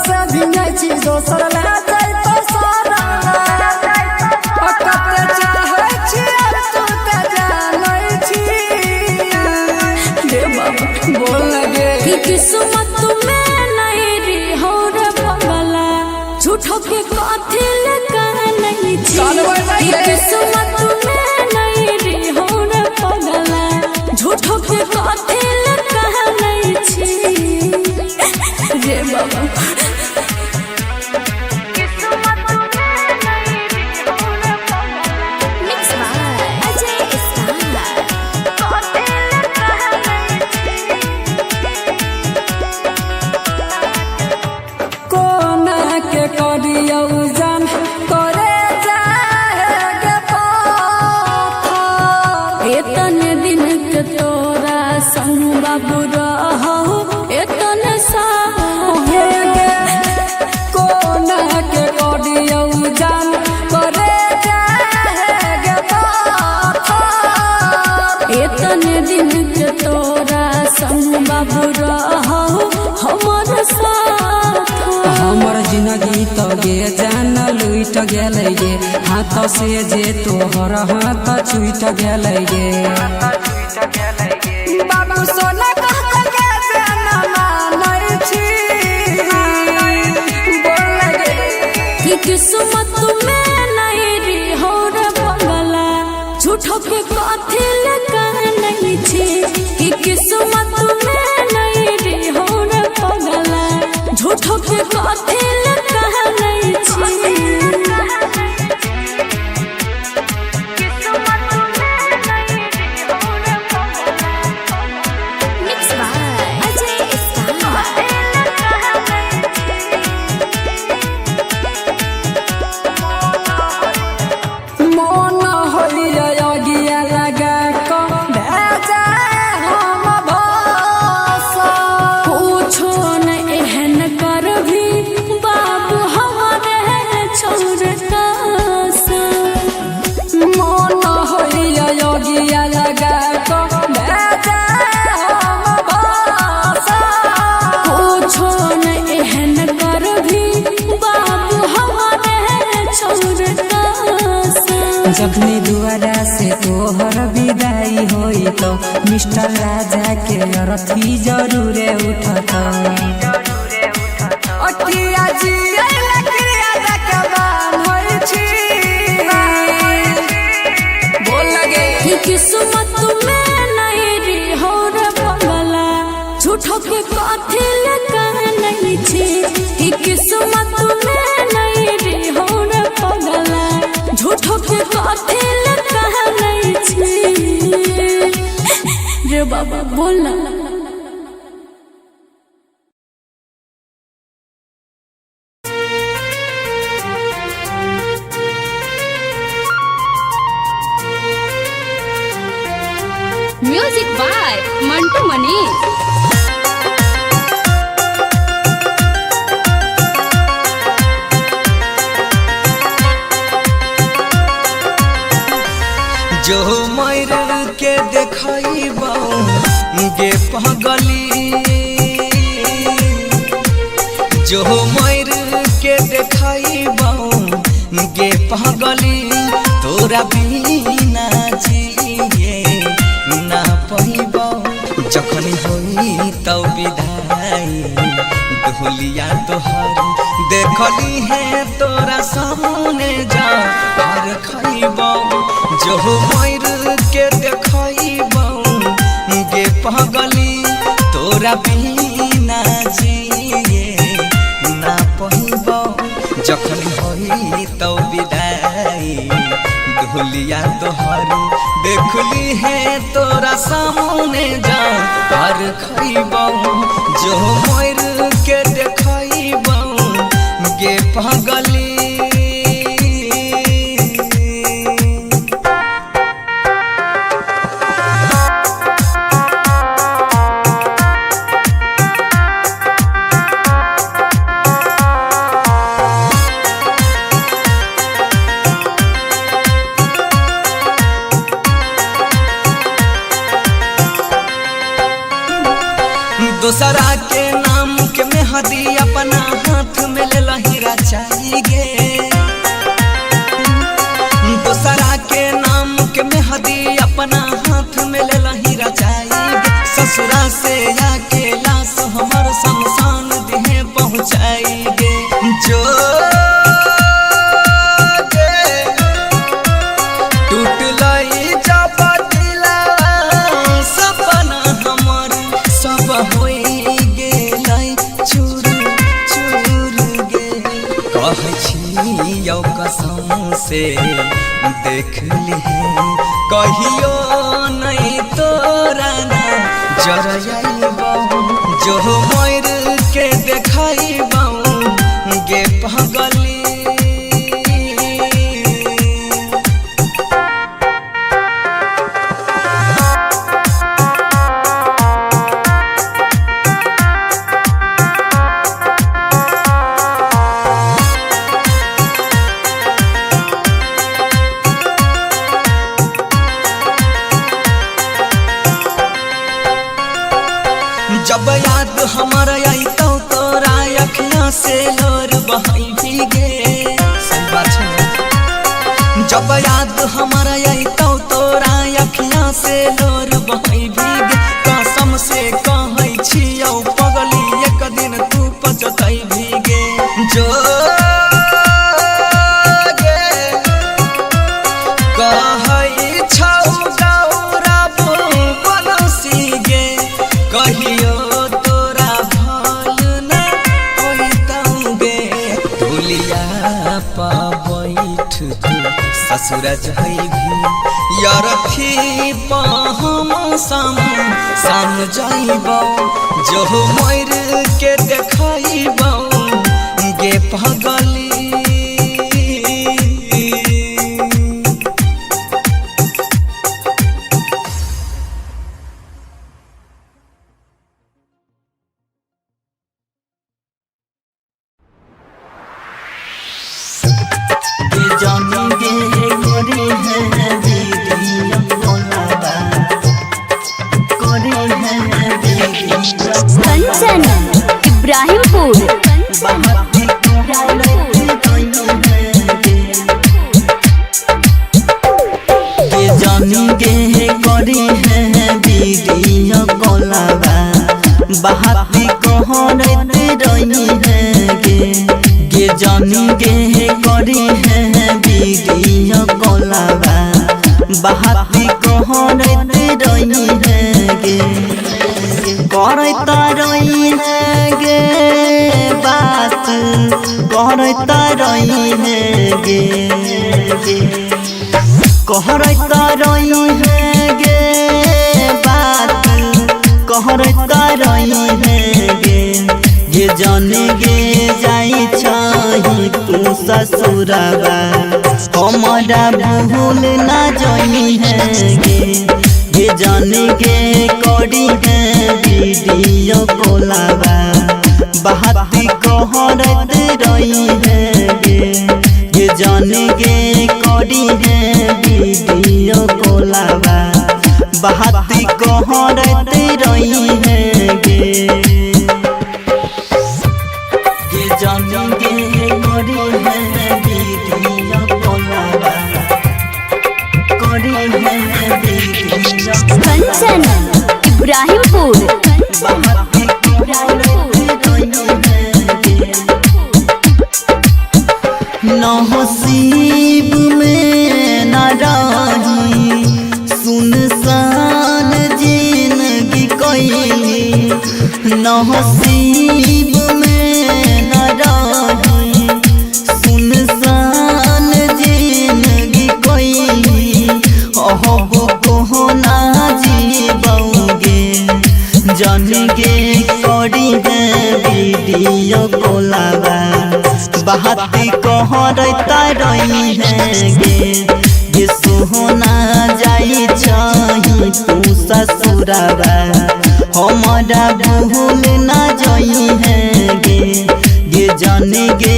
से भी नहीं दोसर ले जाई तो सारा कते चाहे छी तू ते जानै छी रे बाबा बोल लगे कि किस्मत में नहीं री हो रे पगला झूठो के कथी ले कह नहीं छी कि किस्मत में नहीं री हो रे पगला झूठो के कथी ले कह नहीं छी रे बाबा एतने दिन के तोरा संग बाबू रहो एतने साहे गे कोना के करियौ जान करे जागे एतने दिन के तोरा संग बाबू रहो हमर साथ हमर जिंदगी तो गे जान लुट गेलै गे हाथ से जे तोहर हाथ छूट गेलै गे बाबू सोना कह के जान मानै छी बोल लगे कि किस्मत में नहीं री हो रे पगला झूठो के कथी ले कह नहीं छी कि किस्मत में नहीं री हो रे पगला झूठो के कथी ले कह नहीं छी जखनी दुआरा से तोहर विदाई होई तो मिस्टर राजा के अरथी जरूर उठत अटिया जी लकड़िया के बान होई छी बोल लगे कि किस्मत में नहीं री हो रे पगला झूठो के कथी ले कह नहीं छी कि किस्मत में नहीं री हो रे पगला झूठो के कथी ले कह नहीं छी रे बाबा बोलना म्यूजिक बाय मंटू मनीष। जो मर के देखइबो गे पगली जो मर के देखइबो गे पगली तोरा बिना जिए ना पइबो जखन होई तब विदाई ढोलिया तोहर देखली है तोरा सामने जा और खइबो जो मर के देखइबो गे पगली तोरा बिना जिए ना पइबो जखन होई तब विदाई ढोलिया तोहर देखली है तोरा सामने जा और खइबो जो मर के देखइबो गे पगली दूसरा के नाम के मेहदी अपना हाथ ससुरा से आके लाश हमर शमशान दिहे पहुँचाएंगे जो टूट लई जब दिला सपना हमर सब होई गेलै चूर चूर गे कहै छी यौ कसम से देख लिहे कहियो नहीं तोरा ना जरइबौ जो मोर के देखइबौ गे पगली जब याद हमारा आई तो तोरा अखियां से लोर बहाई भीगे जब याद हमारा आई तो तोरा अखियां से लोर बहाई भीगे कसम से कहै छियौ पगली एक दिन तू पछताई भीगे जो कहै छौ गौरव बनसी गे कहियो ससुर जइभी यार थी हम साम जाइबौ जो मोर के देखइबौ गे पगली कंचन इब्राहिमपुर जानी गे करी है वीडियो कॉलवा बहाती कहरत रही है गे जानी गे करी है वीडियो कॉलवा बहाती कहरत रही है गे करत रही है गे बात करत रही है गे कहरत रही है गे बात कहरत रही है गे जाने गे जाई छही तू ससुरबा हमरा भूल ना जाई है गे जाने गे करी है वीडियो कॉलवा बहाती कहरत रही है गे जाने गे करी है वीडियो कॉलवा बहाती कहरत रही है गे जाने गे करी है वीडियो कॉलवा करी है वीडियो कंचन इब्राहिमपुर नसीब में न रही सुनसान जिंदगी कैली नसीब में न रही सुनसान जिंदगी कैली अहब को ना जीबोगे जन गे करी है वीडियो कॉलवा बहाती कहरत रही है गे सोहना जाई छही तू ससुरबा हमरा भूल ना जाई है गे जाने गे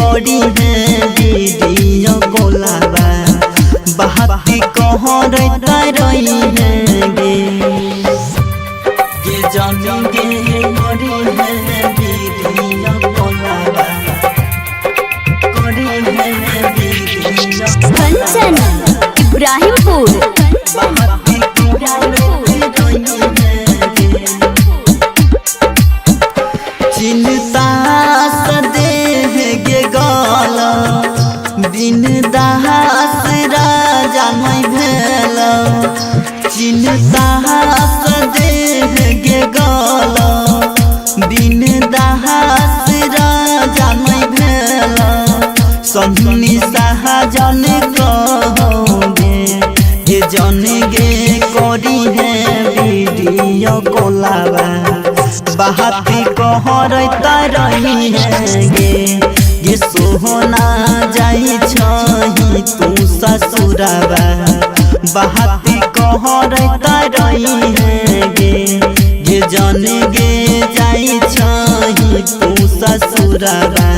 करी है वीडियो कॉलवा बहाती कहरत रही है गे जाने गे करी है वीडियो कॉलवा कंचन इब्राहिमपुर सन्नी सहजन कहोगे ये जन गे करी है वीडियो कोलाबा बाती कहरता रही है गे सोहना जाई छही तू ससुराबा बाती कहरता रही है गे जन गे जाई छही तू ससुराबा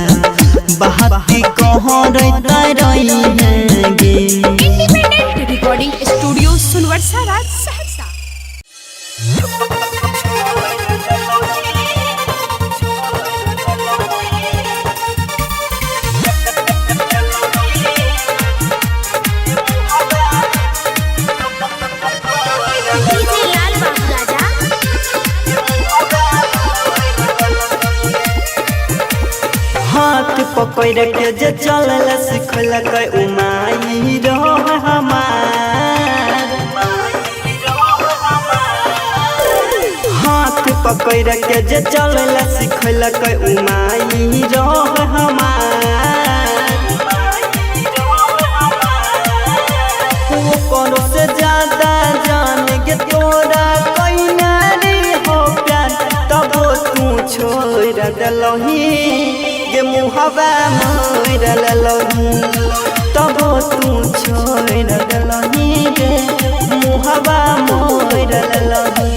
बाती कहरता रही है गे। इंडिपेंडेंट रिकॉर्डिंग स्टूडियो सुनवर्षा राज सहरसा। हाथ पकड़ के जे चलल सिखल के उमाई रह हमार हाथ पकड़ के जे चलल सिखल के उमाई रह हमार वो कोनो से ज्यादा जान के तोरा कोई नारी हो प्यार तब तू छोड़ दलही गे मुहबा मोर ललही तब तू छोड़ दलही गे मुहबा मोर ललही।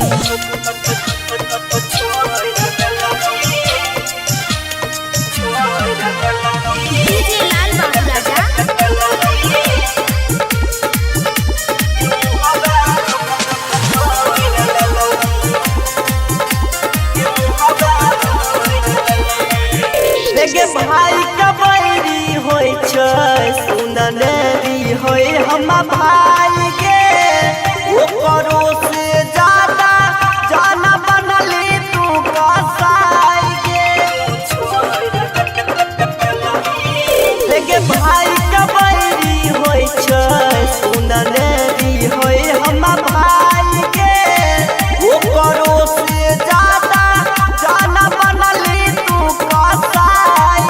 भाई कबैरी होय छै सुननेरी होय हम भाई के ओकरो से ज्यादा जाना बनली तू कसाई के भाई कबैरी होय छै सुननेरी होय हम भाई के ओकरो से ज्यादा जाना बनली तू कसाई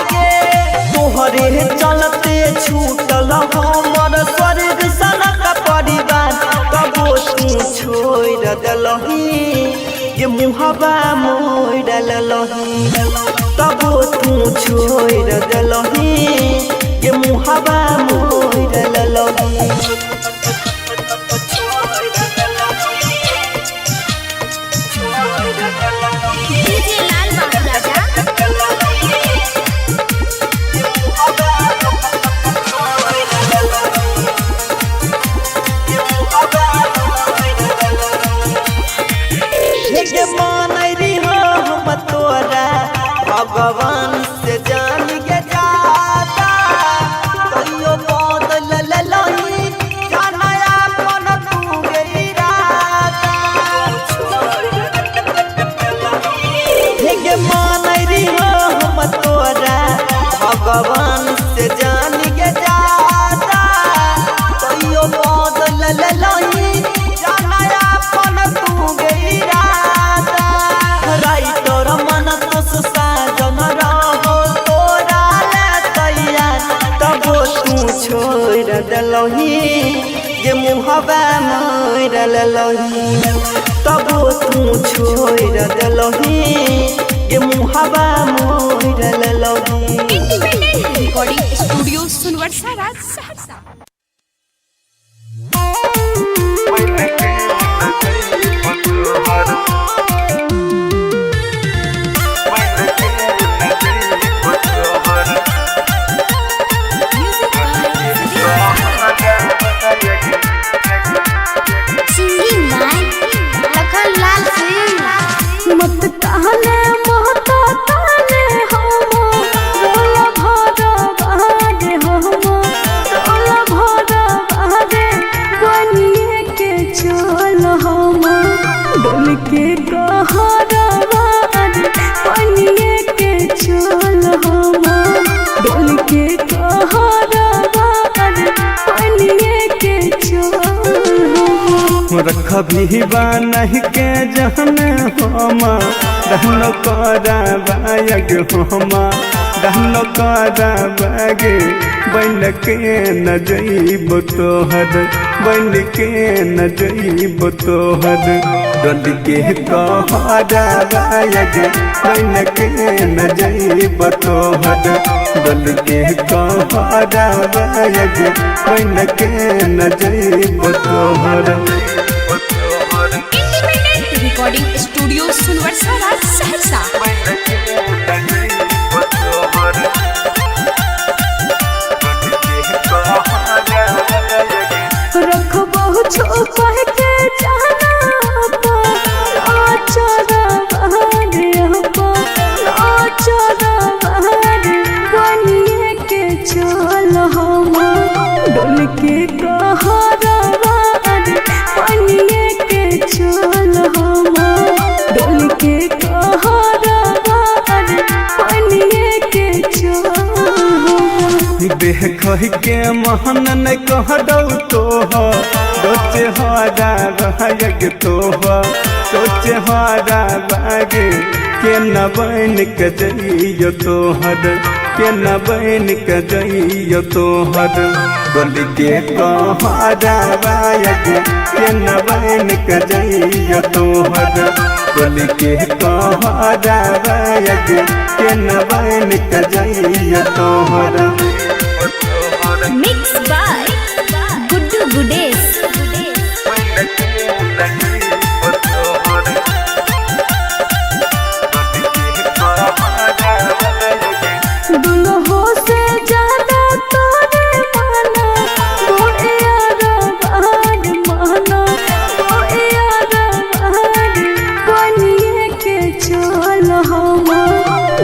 तोहरे चलते छूटल हमर स्वर्ग सनक परिवार तबो तू छोड़ दलही ये मुहबा मोड़ ललही तबो तू छोड़ दलही ये मुहबा मोड़ ललही। भगवान से जान के जाता कहियो बदल ललही जानया अपन तू गई राता हे मानरी हो हम तोरा भगवान से जान के जाता कहियो बदल ललही जानया अपन तू गई राता राइटर मन तो साजन रहो तोरा तैयार तब तू छोड़ दलही ये मुहबा मोर ललही तब तू छोड़ दलही ये मुहबा मोर ललही। इंडिपेंडेंट रिकॉर्डिंग स्टूडियो सुनवर्षा राज सहरसा। मत कहने मत कहने हम रोला भरा बहादे हम रोला भरा बहादे बनिए के चल हम डोल के कहरा बहादे बनिए के चल हम डोल के कहरा बहादे बनिए के चल रख भी बानह के जहन हम रहन करा बायग हम दानो कारा बागे बन के न जइब तोहर बन के न जइब तोहर डल के कहरा बागे बन के न जइब तोहर डल के कहरा बागे बन के न जइब तोहर। Independent recording studio Sunwarsa Raj Saharsa. रखबहु छुपा के जाना आचरा बहारे आचरा बहारे बनिए के चल हम डोल के कहरा बहारे बनिए के चल हम डोल के कहरा बहारे बनिए के चल। देह कह के महन न कह दौ सोचे हरा बाग सोचे हरा बागे के न बन के जइयो तोहर के न बन के जइयो तोहर डोल के कहरा बागे के न बन के जइयो तोहर डोल के कहरा बागे के न बन के जइयो तोहर। Mix by Guddu Gudesh. दुल्हो से ज्यादा तोरे माना बोयारा बहार माना बोयारा बहार बनिए के चल हम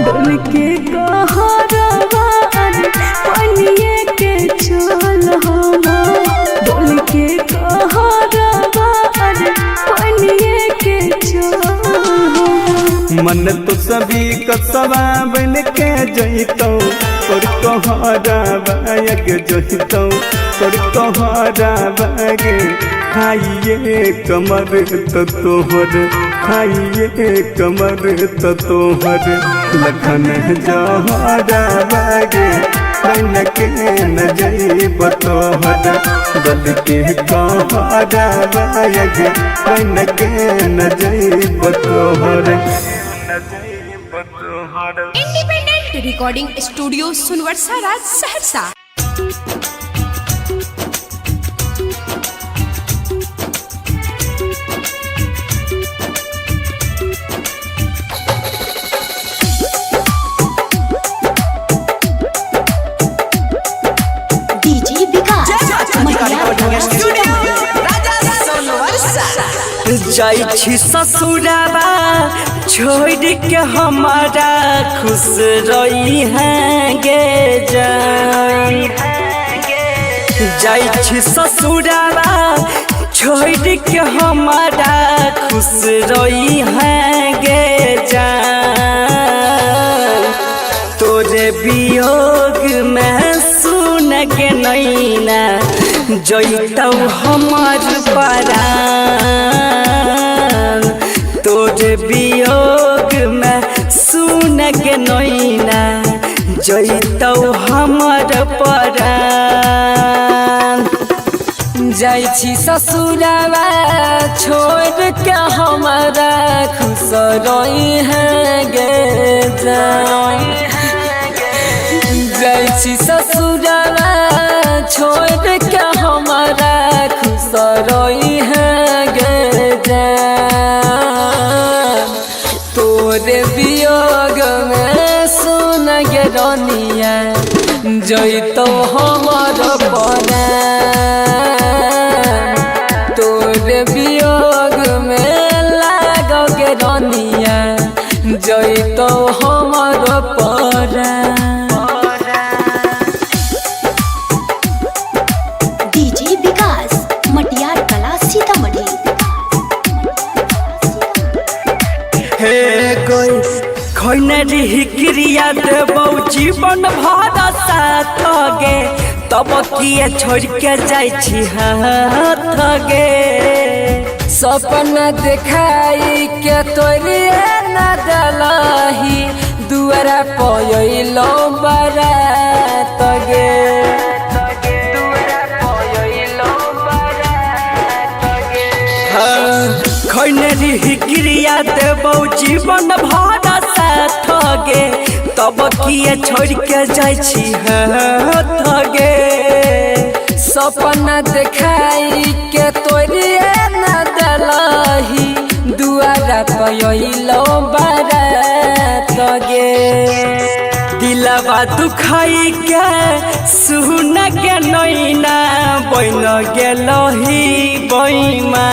डोल के कहरा बहार बनिए के चल हम डोल के कहरा बहार बनिए के चल। मन तो सभी कसवा बन के जइतौ तोर कहरा बाग जइतौ तोर कहरा बागे खाइए कमर तो तोहर खाइए कमर तो तोहर लखन जहरा बागे बन के न जइब तोहर डल के कहरा बागे बन के न जइब तोहर। Independent recording studio Sunwarsa Raj Saharsa. DJ विकास जाइ छी ससुराबा छोड़ के हमारा खुश रही है गे जान जाइ छी ससुराबा छोड़ के हमारा खुश रही है गे जान तोरे वियोग में सुन के नैना जइतौ हमार परान तोरे वियोग में सुन के नैना जइतौ हमार परान। जाइ छी ससुरावा छोड़ के हमारा खुश रही है गे जान जाइ छी ससुरावा छोड़ के हमारा खुश रही है गे जान तोरे वियोग में सुन गे रनिया जइतौ हमार परान तोरे वियोग में लागो गे रनिया जइतौ हमार परान। डीजे विकास मटियार कला सीतामढ़ी। हे कोई खैने रही क्रिया देबौ जीवन भर साथ गे तब किए छोड़ के जाइ छी हाथ गे सपना दिखाई के तोरिए न दलही दुआरा पयलो बारात गे खैनेरी क्रिया देबौ जीवन भर साथ गे तब किए छोड़ के जाइ छी हाथ गे सपना देखाई के तोरिए न दलही दुआरा पयलो बारात गे दिलवा दुखाई के सुन के नैना बन गेलही बैमा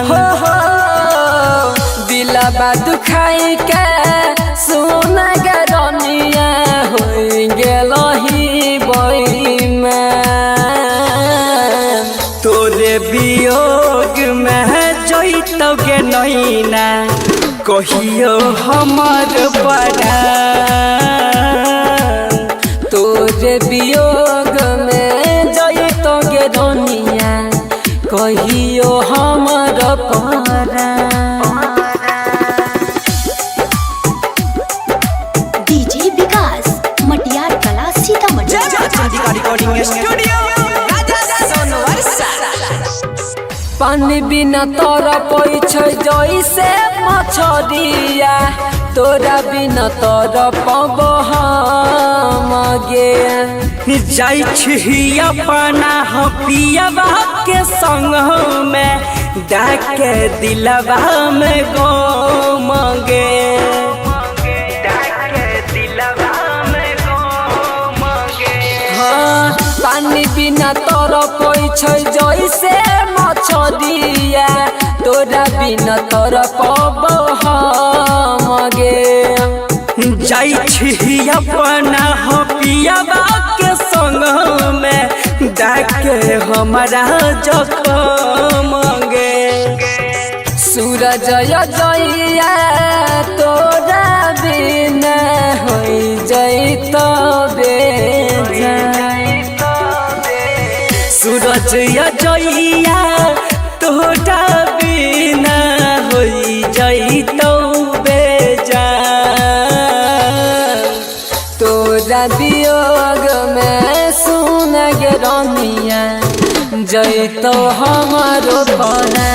हो दिलवा दुखाई के सुन गे रनिया हो गेलही बैमा तोरे वियोग में जइतौ गे नैना कहियो हमर बड़ा तोरे वियोग में जइतो गे रनिया कहियो हमर परा डीजे विकास मटियार कला सीतामढ़ी। रिकॉर्डिंग स्टूडियो पानी बिना तोरा पैछ जैसे मछरिया तोरा बिना तोरा पबो हम गे जाइ छी अपना पियवा के संग में डाके दिलवा में गम गे हाँ पानी बिना तोरा पैछ जैसे मछरिया तोरा बिना तोरा पबो हम गे जाइ छी अपना पियवा के संग में डाके हमारा जखम गे सूरज जइया तोरा बिना होई जइतो सूरज जइया तोरा बिना होई जइतौ तोरा वियोग में सुन गे रनिया जइतो हमारो परान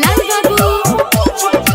लाल बाबू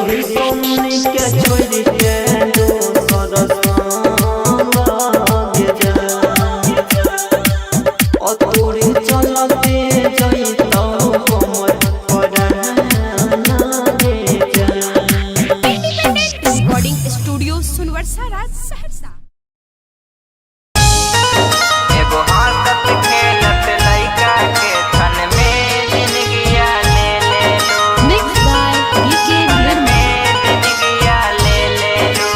यही सोनी के छोड़ के दोसर संग जा अतोरे चलते जइतौ हमर पराना रे जा। Recording studio Sunwarsa Raj Saharsa. एगो हाथत खेलत लइका के छन में जिंदगिया ले ले लो। मिक्स बाय बीके में जिंदगिया ले ले लो।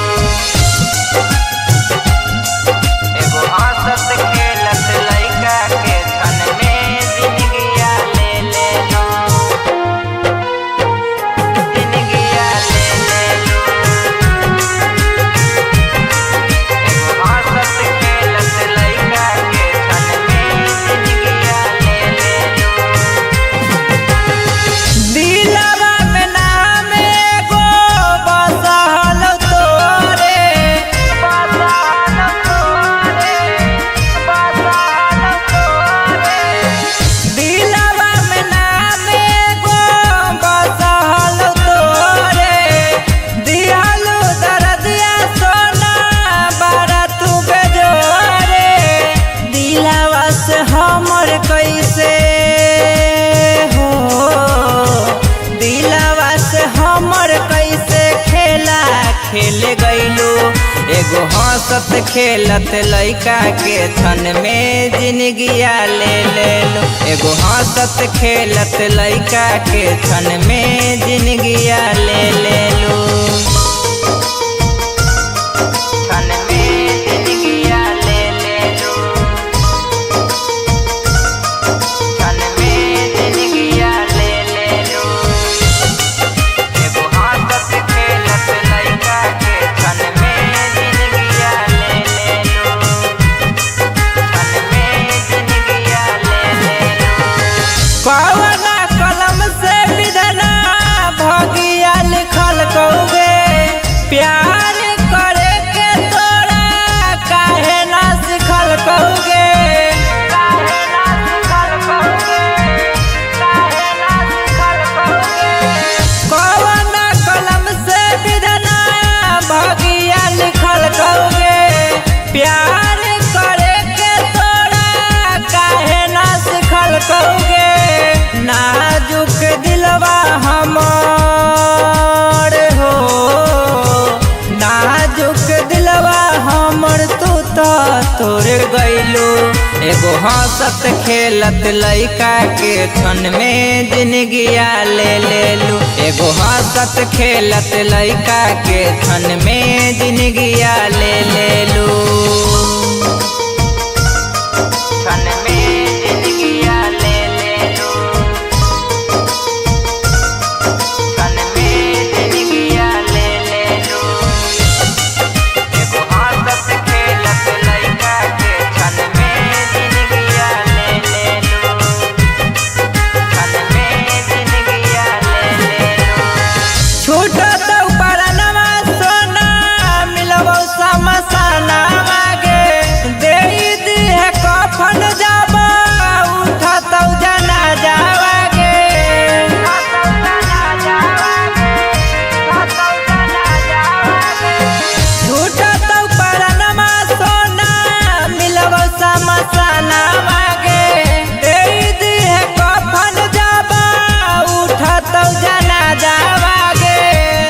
एगो हाथत खेलत लइका के छन में जिंदगिया ले ले लो। जिंदगिया ले ले लो। एगो हाथत खेलत लइका के छन में जिंदगिया ले ले लो। दिलवा में नाम एगो बसल तोरे बसाल तोरे दिलवा में नाम एगो बसल तोरे दियालु दर्दिया सोना बड़ा तू बेजोरे दिलवा से हमर कैसे हो दिलवा से हमर कैसे खेला खेल गइलो एगो हंसत खेलत लइका के छन में जिंदगिया ले ले लो एगो हंसत खेलत लइका के छन में जिंदगिया ले ले लो छन में जिंदगिया ले ले लो। छन में जिंदगिया ले ले लो। एगो हाथत खेलत लइका के छन में जिंदगिया ले ले लो। छन में जिंदगिया ले ले लो। कवना कलम से विधना भगिया लिखल कौगे प्यार करे के तोरा काहे ना सिखल कौगे काहे ना सिखल कहोगे। काहे ना सिखल कहोगे। कवना कलम से विधना भगिया लिखल कौगे प्यार करे के तोरा काहे ना सिखल कौगे नाजुक दिलवा हमर हो नाजुक दिलवा हमर तू तो तोड़ गइलो एगो हंसत खेलत लइका के छन में जिंदगिया ले ले लो एगो हंसत खेलत लइका के छन में जिंदगिया ले ले लो छन में जिंदगिया ले ले लो। छन में जिंदगिया ले ले लो। एगो हाथत खेलत लइका के छन में जिंदगिया ले ले लो। छन में जिंदगिया ले ले लो। छूटत परनमा सोना मिलबौ समसाना मागे दे दिहे कफन जाबा उठतौ जना जावागे छूटत परनमा सोना मिलबौ समसाना मागे दे दिहे कफन जाबा उठतौ जना जावागे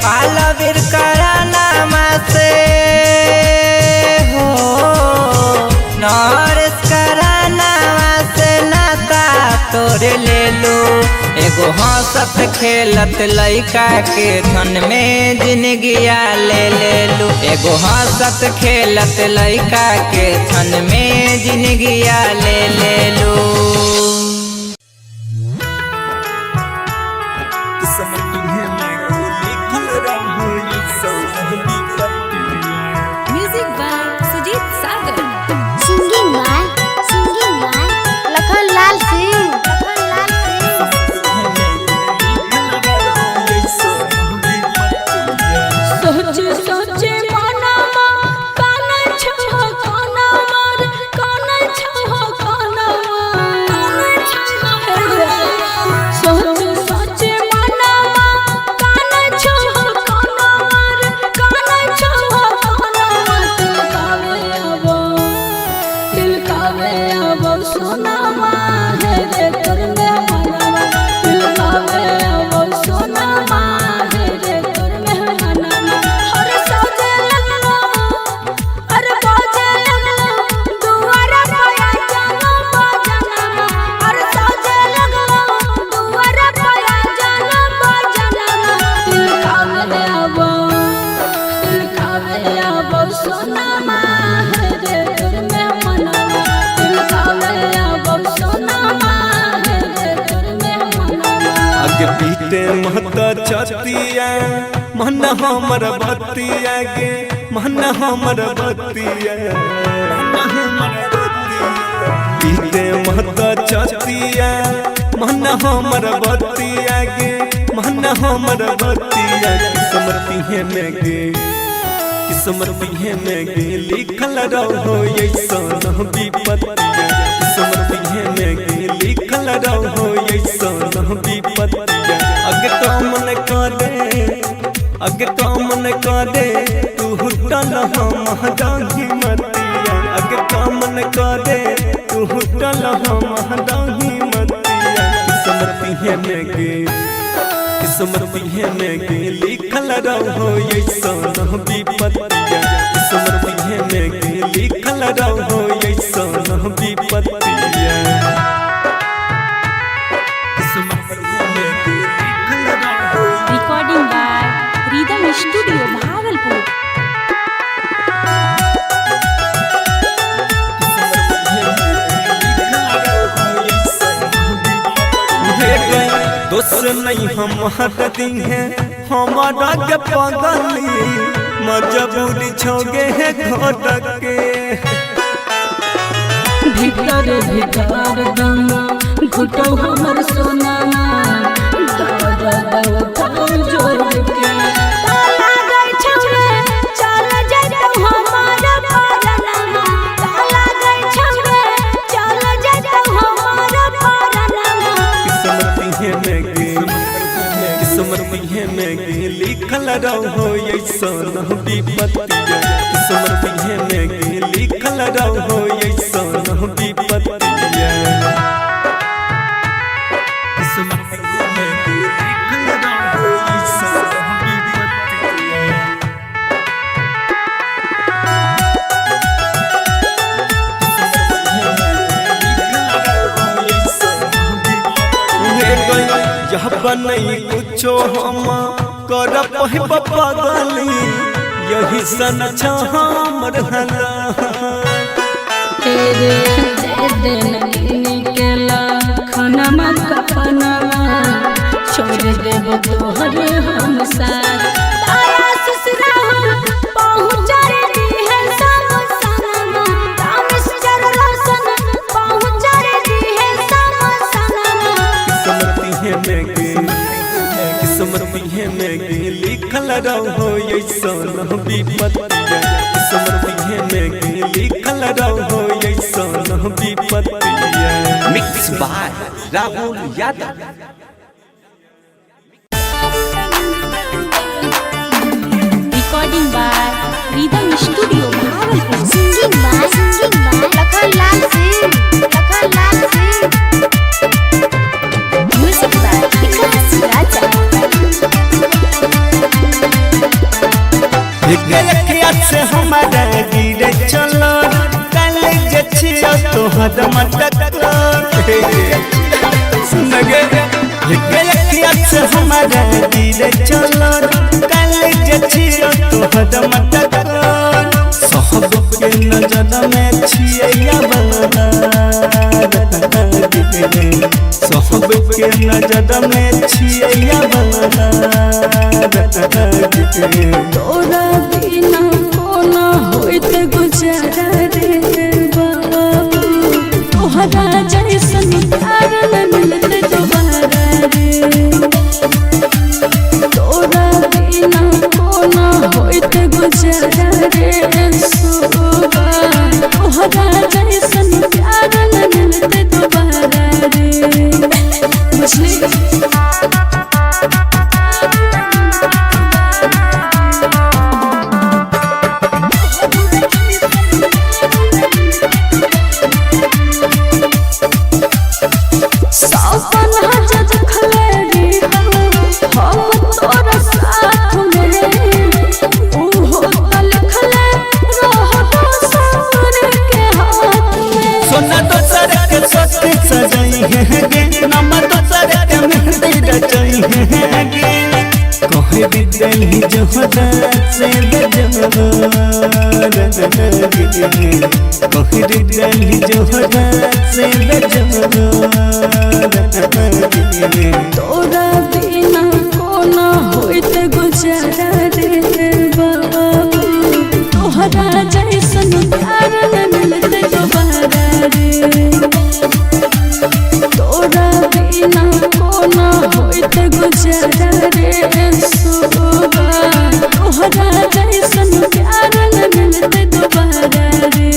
पालवीर करानामा से हो नरेश करानामा से नाता तोरे ले लो एगो हंसत खेलत लइका के छन में जिंदगिया ले ले लो एगो हंसत खेलत लइका के छन में जिंदगिया ले ले लो music by Sujit Sagar. Singing by Lakhanlal Singh सोचे सोचे मनमा काना छह काना मार काना छह काना मार मन हमर बतिया गे मन हमर बतिया पीते मत चतिया मन हमर बतिया गे मन हमर बतिया किस्मती में गे किस्मती में गे लिखल रहो ऐसन विपत्तिया किस्मती में गे लिखल रहो ऐसन विपत्तिया अगे कामन करे तू हुटल हम डाही मतिया अगे कामन करे तू हुटल हम डाही मतिया किस्मती में गे किस्मती में गे लिखल रहो ऐसन विपत्तिया किस्मती में गे लिखल रहो ऐसन विपत्तिया recording by Rhythm Studio Bhagalpur. दोस्त नहीं हम हटती हैं हमारा के पगली मजबूरी छोगे है घोटक के भीतर भीतर गंगा घुटो हमर सोनामा जोर के ताला गई छौरे चल जइतौ हमार परनमा ताला गई छौरे चल जइतौ हमार परनमा किस्मती में गे लिखल रहो ऐसन विपत्तिया किस्मती में गे लिखल रहो ऐसन विपत्तिया किस्मती में गे लिखल रहो ऐसन विपत्तिया यह बनई कुछो हम कर पगली यही सन हमर हला तेरे दे देनी केला खाना कपनवा छोड़ देब तोहरे हम साथ तारा ससुरा पहुँच रे है सब सनमा रामेश्वर रोशन पहुँच रे है सब सनमा किस्मती में गे लिखल रहो ऐसन विपत्तिया किस्मती में गे लिखल रहो ऐसन विपत्तिया mix by Rahul Yadav. Recording by Rhythm Studio Bhagalpur. Singing by Lakhanlal Singh music by Vikas Raja. से हमारा गिरे चलो कल जे छियो तोहर मटक सुन गे से हमारा गिरे चलो कल जे छियो तोहर मटक सब के नजर में छिया सब के नजर में छिया तोरा बिना कोना होइत गुजारा रे बाबू तोहरा जैसन प्यार न मिलते दोबारा रे तोरा बिना कोना होइत गुजारा रे सोबा तोहरा जैसन प्यार न मिलते दोबारा रे बुझली। दिल जोहरा से कहरी दिल जोहरा से तोरा बिना कोना होइत गुजारा रे बाबू तोहरा जैसन प्यार न मिलते दोबारा रे तोरा बिना कोना होइत गुजारा रे सुबा तोहरा जैसन प्यार न मिलते दोबारा रे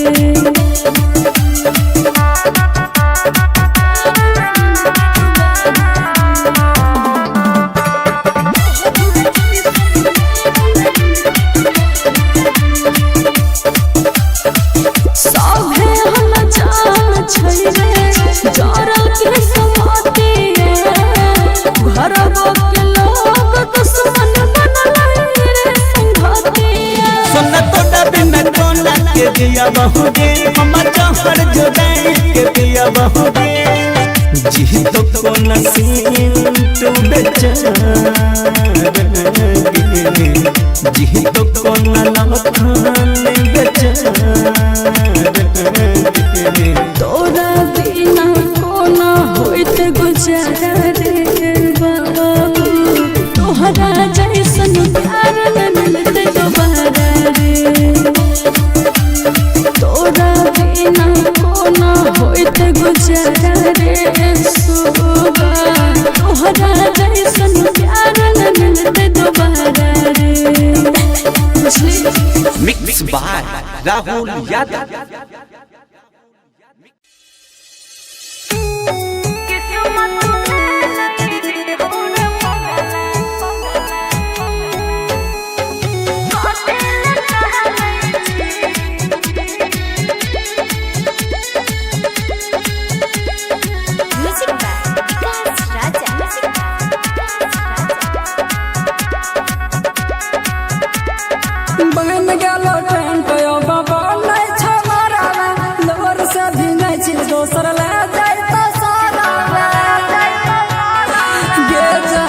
दिया बहुगे हमर जहर जुदाई के दिया बहुगे जी तो को नसीब तू बेचारा जी तो को नलखान बेचारा तोरा बिना कोना होइत गुजारा रे बाबू तोहरा जैसन प्यार न मिलते दोबारा रे तोरा बिना कोना होइत गुजारा रे सुबा तोहरा जैसन प्यार न मिलते दोबारा रे मिक्स बाय राहुल यादव। बहन गेलो ट्रेन पे बाबा नहीं छमारा लोर से भी नहीं छी दोसर ले जाई तो सारा गे जा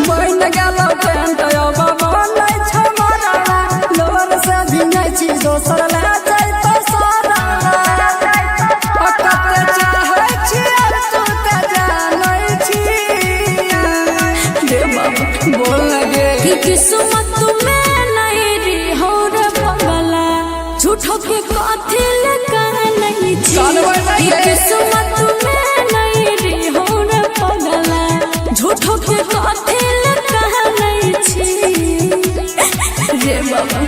बहन गेलो ट्रेन पे बाबा नहीं छमारा लोर से भी नहीं छी दोसर ले जाई तो सारा अकते चाहे छी तू ते जानै छी गे बाबा बोल लगे कि किस्मत झूठो के कथी लगा नहीं छी किस्मत में नहीं रे हो रे पगला झूठो के कथी लगा नहीं छी रे बाबा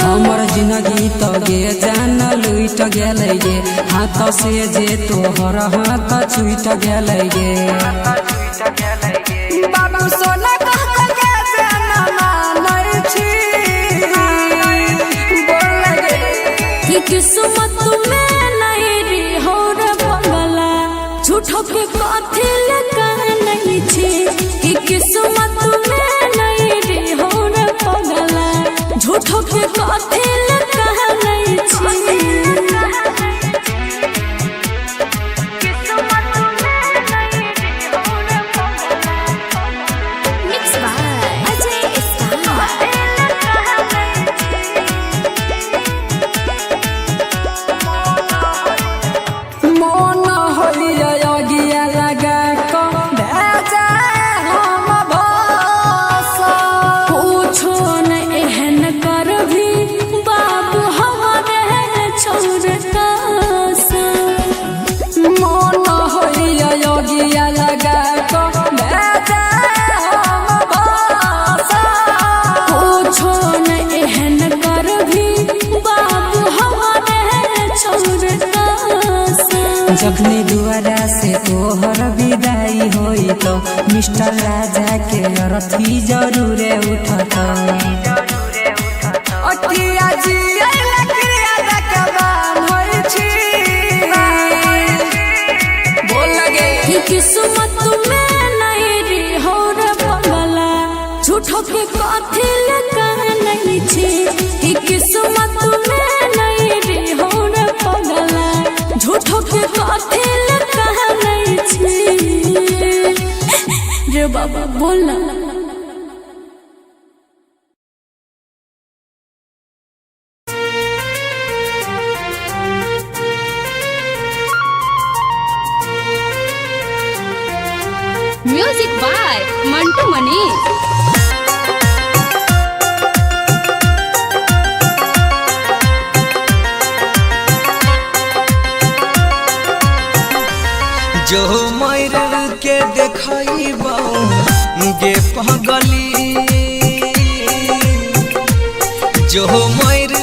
हमर जिंदगी तो गे जान लुट गेलै गे हाथ से जे तोहर हाथ छूट गेलै गे बाबू सोना कह के जान मानै छी बोल लगे कि किस्मत में नहीं रे हो रे पगला झूठो के कथी लगा नहीं छी कि किस्मत में नहीं रे हो रे पगला झूठो के कथी लगा नहीं छी जखनी दुआरा से तोहर विदाई होई तो मिष्ट मिस्टर राजा के अरथी जरूरे उठत अटिया जी लकड़िया दकबान होई छी बोल लगे कि किस्मत में नहीं री हो रे पगला झूठो के कथी लगा नहीं छी कि किस्मत में नहीं री हो रे पगला झूठो के कथी लगा नहीं छी रे बाबा बोला म्यूजिक बाय मंटू मनीष। जो मर के देखइबो गे पगली जो मर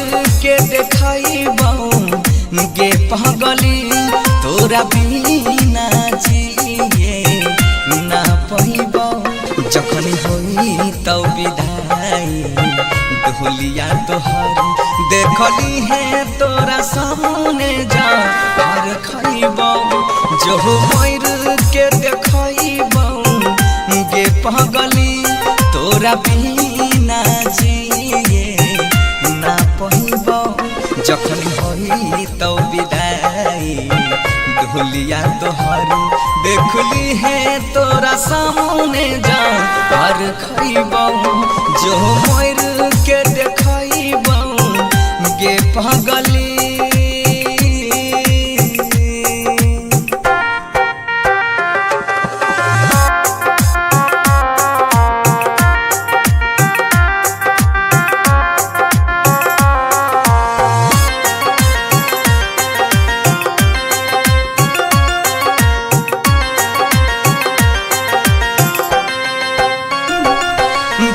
के देखइबो गे पगली तोरा बिना जिए ना पइबो जखन होई तब विदाई ढोलिया तोहर देखली है तोरा सामने जा और खइबो जो मर के देखइबो गे पगली तोरा बिना जिए ना पइबो जखन होई तब विदाई ढोलिया तोहर देखली है तोरा सामने जा और खइबो जो मर के देखइबो गे पगली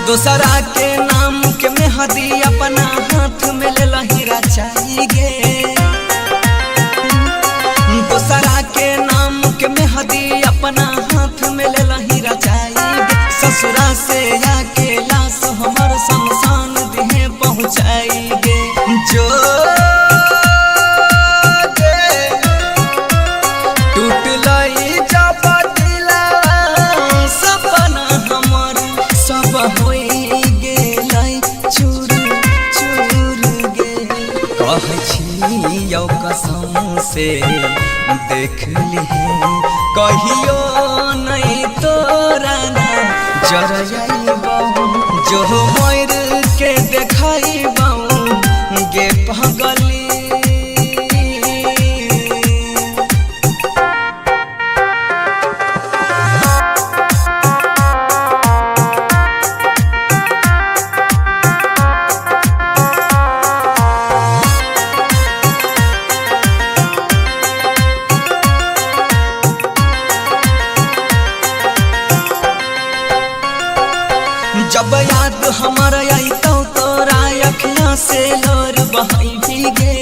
दूसरा के नाम के मेहदी अपना हाथ में ले लहीरा चाहिए दूसरा के नाम के मेहदी अपना हाथ में ले लहीरा चाहिए ससुरा से आके लाश हमर शमशान देह पहुँचाएंगे जो टूट लई जब दिला सपना हमर सब होई गेलै चूर चूर गे कहै छी यौ कसम से देख लिहे कहियो नहीं तोरा ना जरइबो जो मर के देखइबो गे पगली जब याद हमारा आई तो तोरा अखियां से लोर बहाई भीगे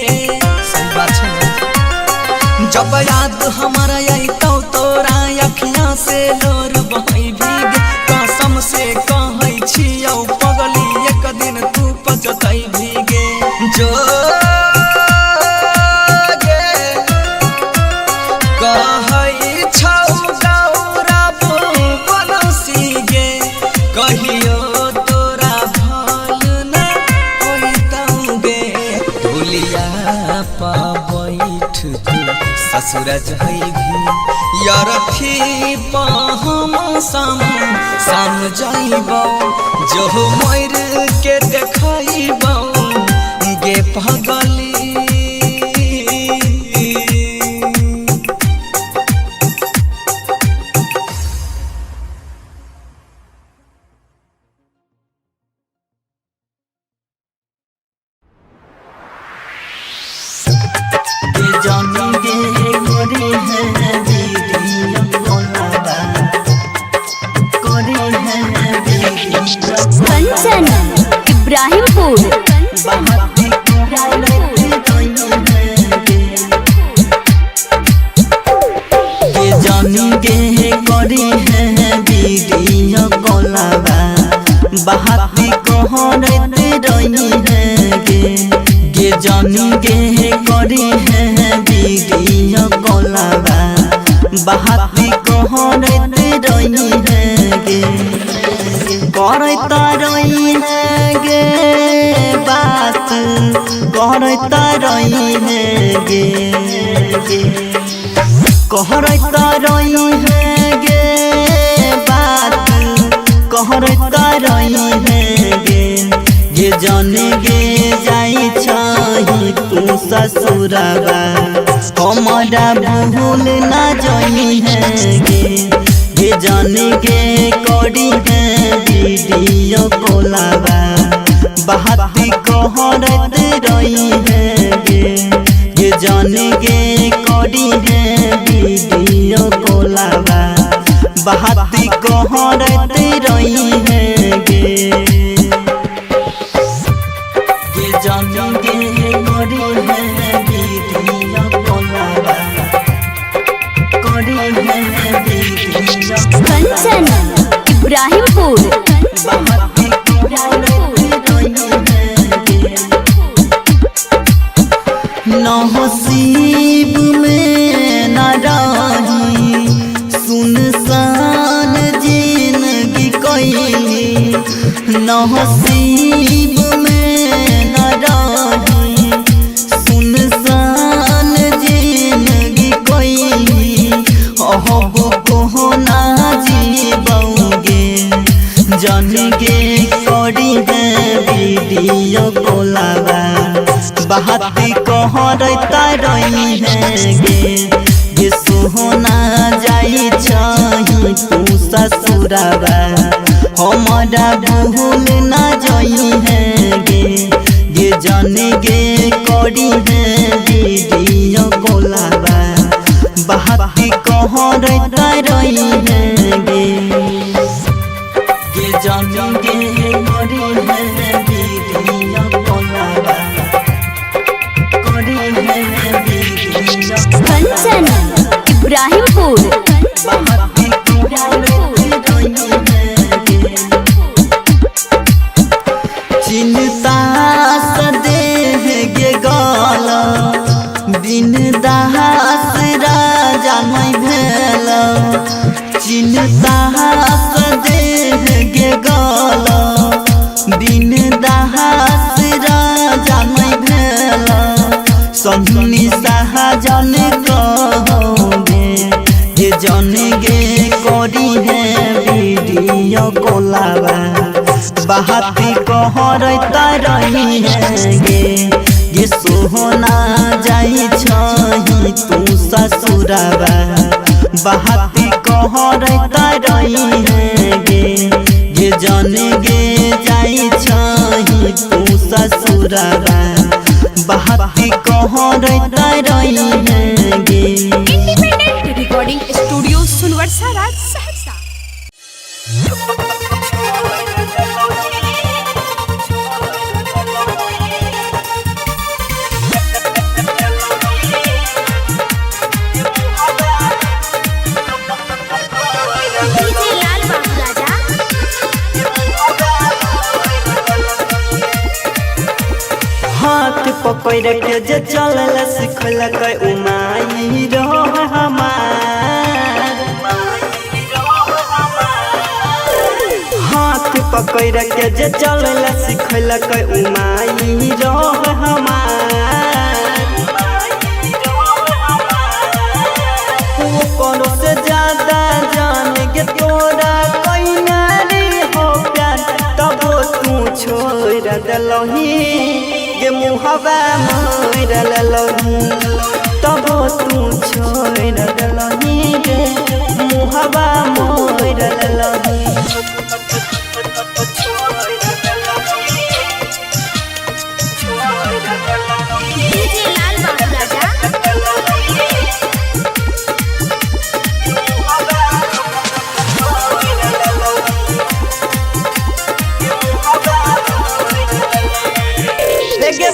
जब याद हमारा आई तो तोरा अखियां से लोर बहाई भीगे कसम से कहै छियौ पगली एक दिन तू पछताई भीगे जो कहै छौ गौरव बनसी गे कहियो तोरा भल न होइतौगे ढोलिया पा बैठ तू ससुर जइभी यरथी पा हम साम जाइबौ जो मर के देखइबौ गे पगली कंचन इब्राहिमपुर जानी गे करे हैं दीदी बहाती कहरत रही है गे जानी गे करी है वीडियो कॉलवा बहाती कहरत रही है गे करता रही है गे बात करता रही है गे कहरता रही है गे बात कहरता रही है गे जाने गे जाई छही तू ससुरबा हमारा भूल ना जाई है गे जाने गे करी है वीडियो कॉलवा बहाती कहरत रही है गे जाने गे करी है वीडियो कॉलवा बहाती कहरत रही है गे जाने गे करी है वीडियो कॉलवा करी है वीडियो कंचन इब्राहिमपुर बहाती कहरत रही है नसीब में न रही सुनसान जिंदगी कोई नसीब में न रही सुनसान जिंदगी कोई अब को ना जीबोगे जान गे करी है वीडियो कॉलवा बहाती कहरता रही है गे सोहना जाई छही तू ससुरबा हमारा भूल ना जाई है गे जाने गे करी है वीडियो कॉलवा बहाती कहरता रही है गे जाने गे करी है वीडियो कॉलवा कंचन इब्राहिमपुर चिंता सदेह गे गल बिन दास राजा नहीं भेल चिंता सदेह गे गल बिन दास राजा नहीं भेल सन्नी सहजन कहोगे जन गे करी है वीडियो कॉलवा बहाती कहरता रही है गे सोहना जाई छही तू ससुरबा बहाती कहरता रही है गे जन गे जाई छही तू ससुरबा बहाती कहरता रही है गे independent recording studio Sunwarsa Raj Saharsa. हाथ पकड़ के जे चलल सिखलक उमाई रह हमार हाथ पकड़ के जे चलल सिखलक उमाई रह हमार ऊपर से ज्यादा जान गे तोरा कोई नारी हो प्यार तब तू छोड़ दलही गे मुहबा मोर ललही तब तू छोड़ दलही गे मुहबा मोर ललही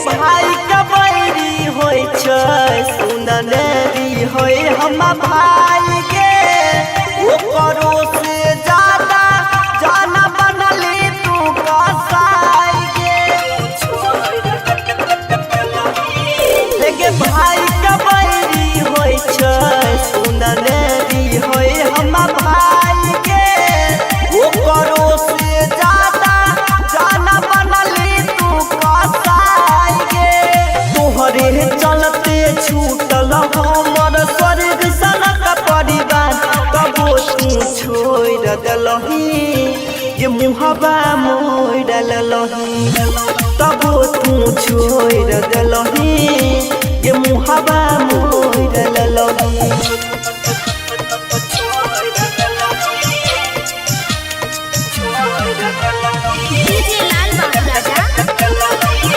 भाई का बैरी होय छै सुंदरी होय हम भाई के ओकरो से ज्यादा जाना बनली तू मुहबा मोड़ ललही तब तू छोड़ दलही ये मुहबा मोड़ ललही डीजे लाल बाबू राजा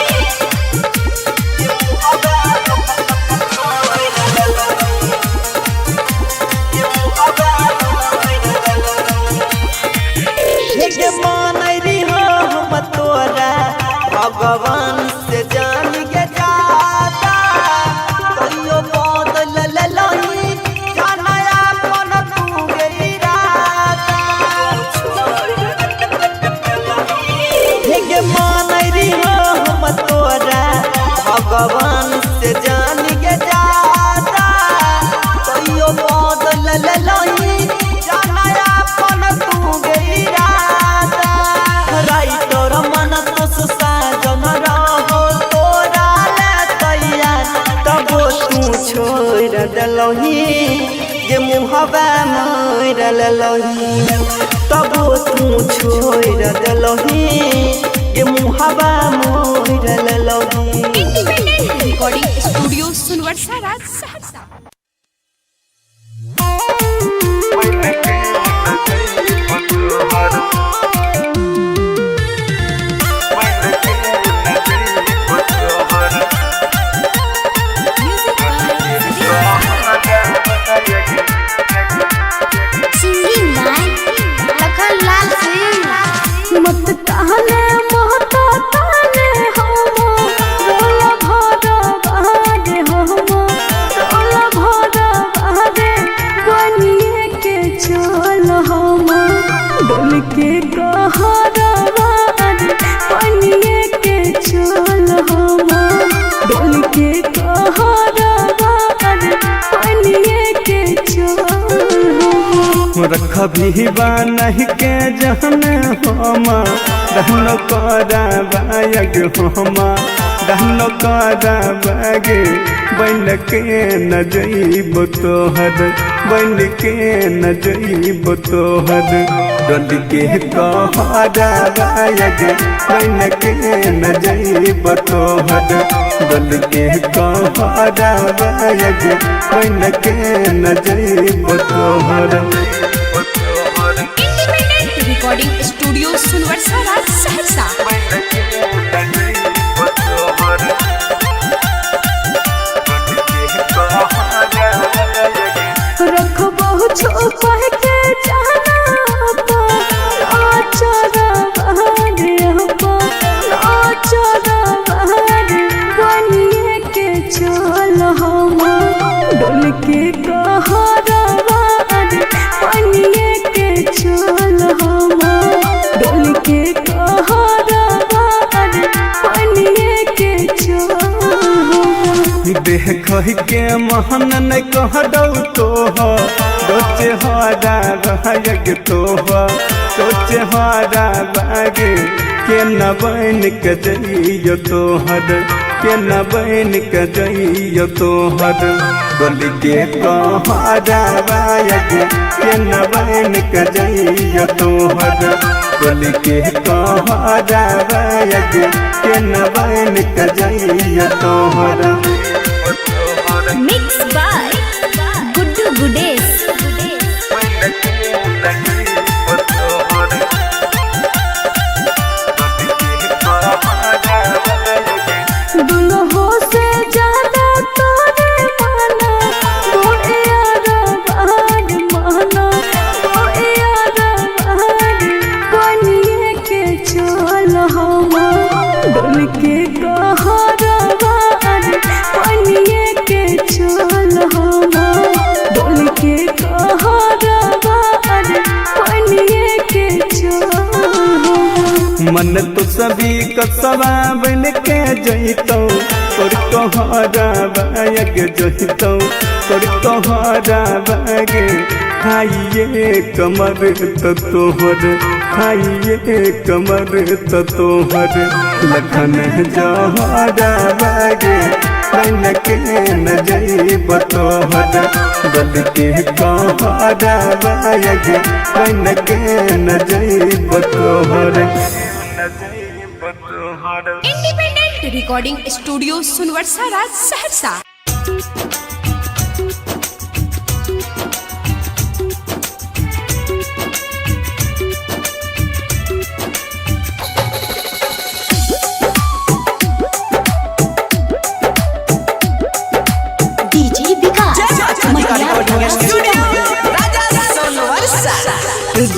भगवान से जान के जाता कहियो बदल ललही जानया मन तू गई राता हे मानरी हो हम तोरा भगवान से जान के जाता कहियो बदल ललही जानया मन तू गई राता राइटर मन तो साजन रहो तोरा ले तैयार तब तू छोड़ दलही ये मुहबा मोड़ ललही तब तू छोड़ दलही ये मुहबा मोड़ ललही independent recording studio Sunwarsa Raj Saharsa singing by Lakhan Lal Singh मत कहने महता कहने हम रोला भरा बहागे हम रोला भरा बहागे बनिए के चल हम डोल के कहरा बनिए के चल हम डोल के कहरा बनिए के चल रख भी नहीं के जहन हम रहनो करा बायग हम रहनो करा बागे बन के न जइब तोहर बन के न जइब तोहर डल के कहरा बायग बन के न जइब तोहर डल के कहरा बायग बन के न जइब तोहर independent recording studio Sunwarsa Raj Saharsa रख बहु छुपा के जाना आचरा बहारे आचरा बहारे बनिए के चल हम डोल के कहरा बनिए के चल हम डोल के कहरा बनिए के चल देख के महन न कह दौ तो सोचे हरा बाग तो सोचे हरा बागे के न बन के जइयो तोहर के न बन के जइयो तोहर गली के कहरा बाग के न बन के जइयो तोहर गली के कहरा बाग के न बन के जइयो तोहर मिक्स बाय गुड्डू गुडेस दुल्हो से ज्यादा तोरे माना मोरे यारा बहार माना मोरे यारा बहार बनिए के चल हम डोल के कहरा बहार बनिए के चल हम डोल के कहरा बहार बनिए के चल मन तो सभी कसवा बन के जइतो तोर कहरा बाग जइतो तोर कहरा बागे खाइए कमर तो तोहर खाइए कमर तो तोहर लखन जहरा बागे बन के न जइब तोहर गल के कहरा बागे बन के न जइब तोहर। Independent recording studio Sunwarsa Raj Saharsa.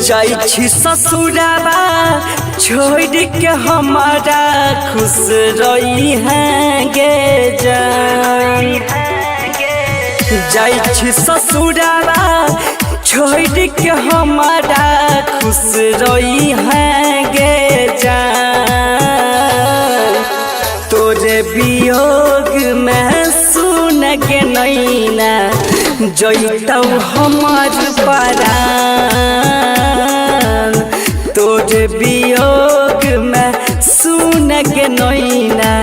जाइ छी ससुराबा छोड़ के हमारा खुश रही हैं गे जान। जाइ छी ससुराबा छोड़ के हमारा खुश रही हैं गे जान। तोरे वियोग में सुन के नैना जइतौ हमार परान। तोरे वियोग में सुन के नैना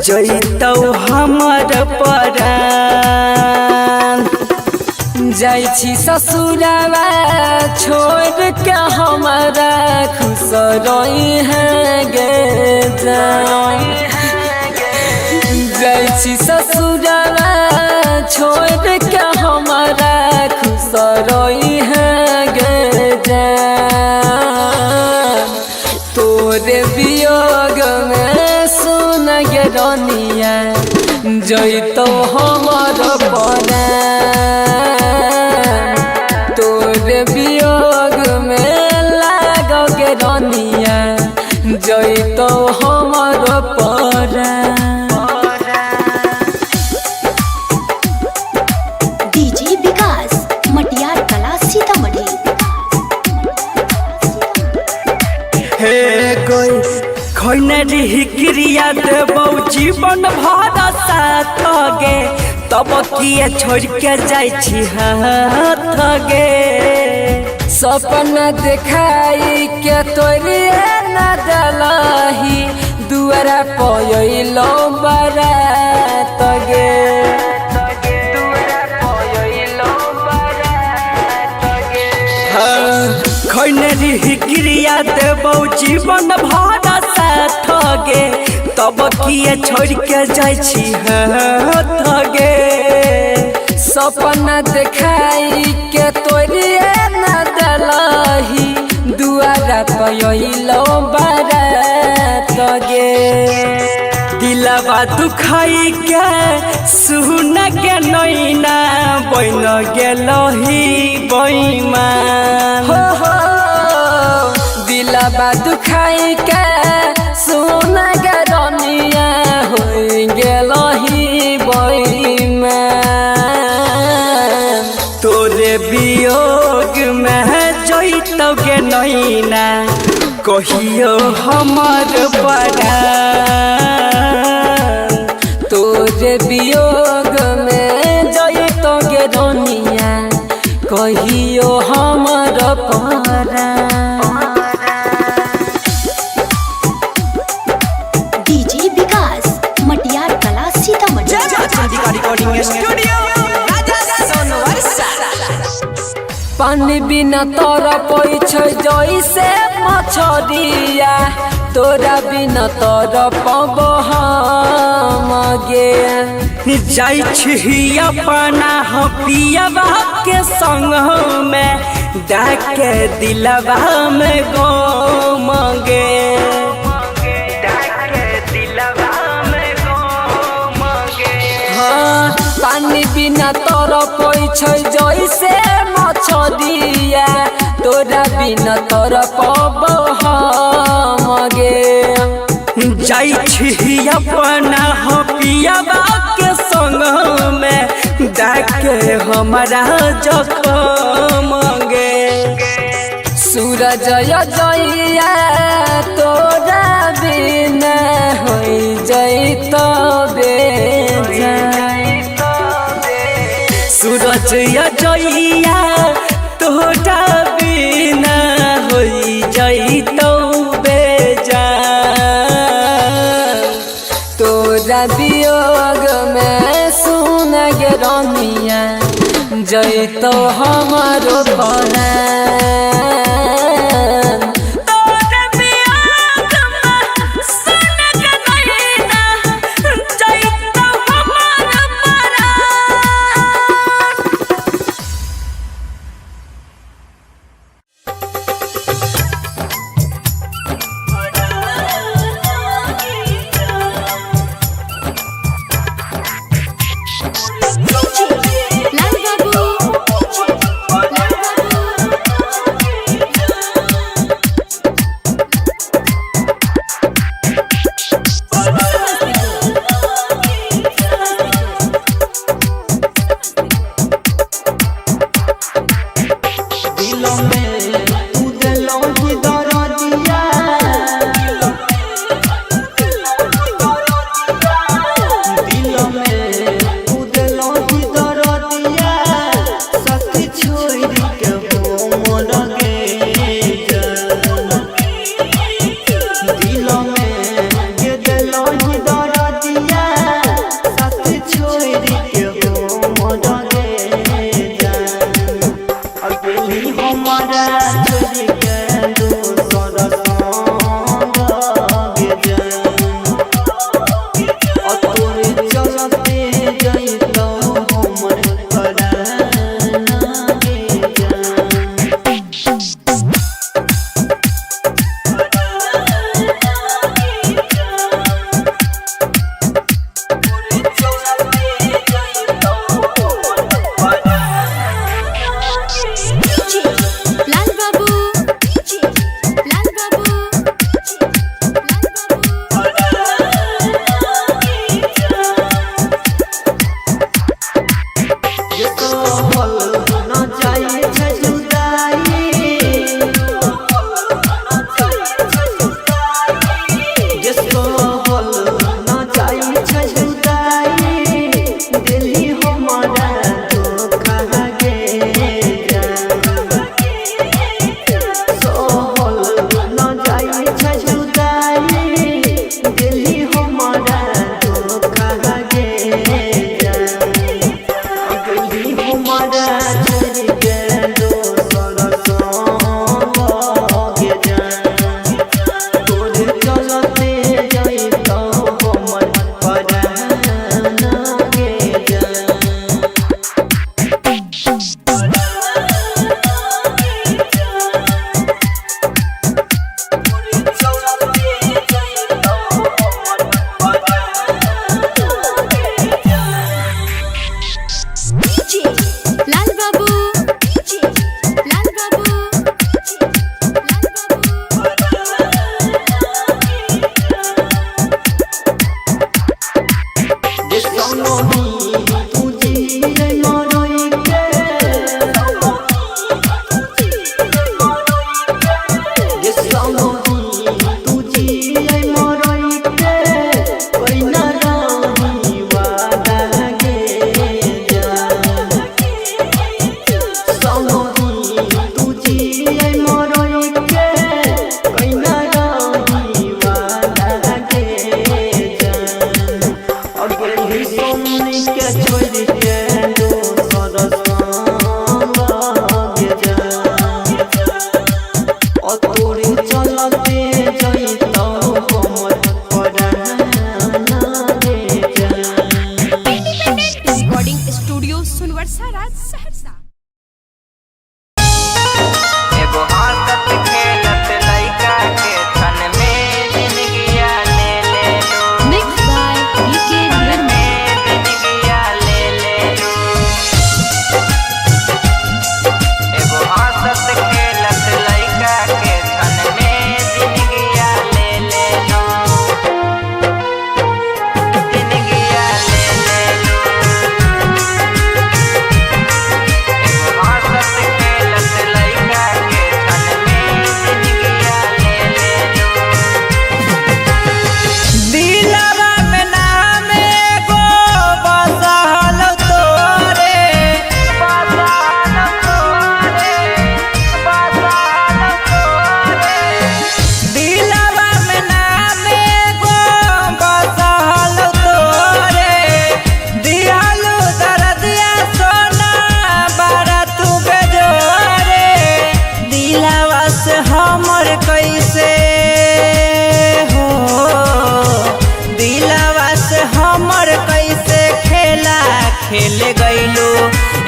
जइतौ हमार परान। जाइ छी ससुरावा छोड़ के हमारा खुश रही हैं गे जान। जाइ छी ससुरावा छोड़ के हमारा खुश रही हैं गे जान। तोरे वियोग में सुन गे रनिया जइतौ हमार परान। तोरे वियोग में लागोगे रनिया जइतौ हमार परान। डीजे विकास मटियार कला सीतामढ़ी। हे कोई खैनरी क्रिया देबौ जीवन भर साथ गे तब किए छोड़ के जाइ छी हाथ गे। सपना देखाई के तोरे न डलही दुआरा पयलो बारात गे। खैनरी क्रिया देबौ जीवन भर साथ गे तब किए छोड़ के जाइ छी हाथ गे। सपना देखाई के तोरे न डलही दुआरा पयलो बारात गे। दिलवा दुखाई के सुन के नैना बन गेलही बेईमान। हो दिलवा दुखाई के सुन गे रनिया हो गेलही बेईमान। तोरे वियोग में जइतौ गे नैना कहियो हमार परान। तोरे वियोग में जइतौ गे रनिया कहियो हमार परान। डीजे विकास मटियार कला सीतामढ़ी। पानी बिना तोरा पैछै जैसे मछरिया तोरा बिना तोरा पबो हम गे। जाइ छी अपना पियवा के संग में डाके दिलवा में गम गे। हाँ पानी बिना तोरा पैछै जैसे मछरिया तोरा बिना तोरा पबो हम गे। जाइ छी अपना पियवा के संग में डाके हमारा जखम गे। सूरज जइया तोरा बिना हो जइतो बेजान। सूरज जइया तोरा बिना हो जाइ वियोग में सुन गे रनिया जैतो हमारो परान। तोरे वियोग में सुन के नैना जैतो हमार लाल बाबू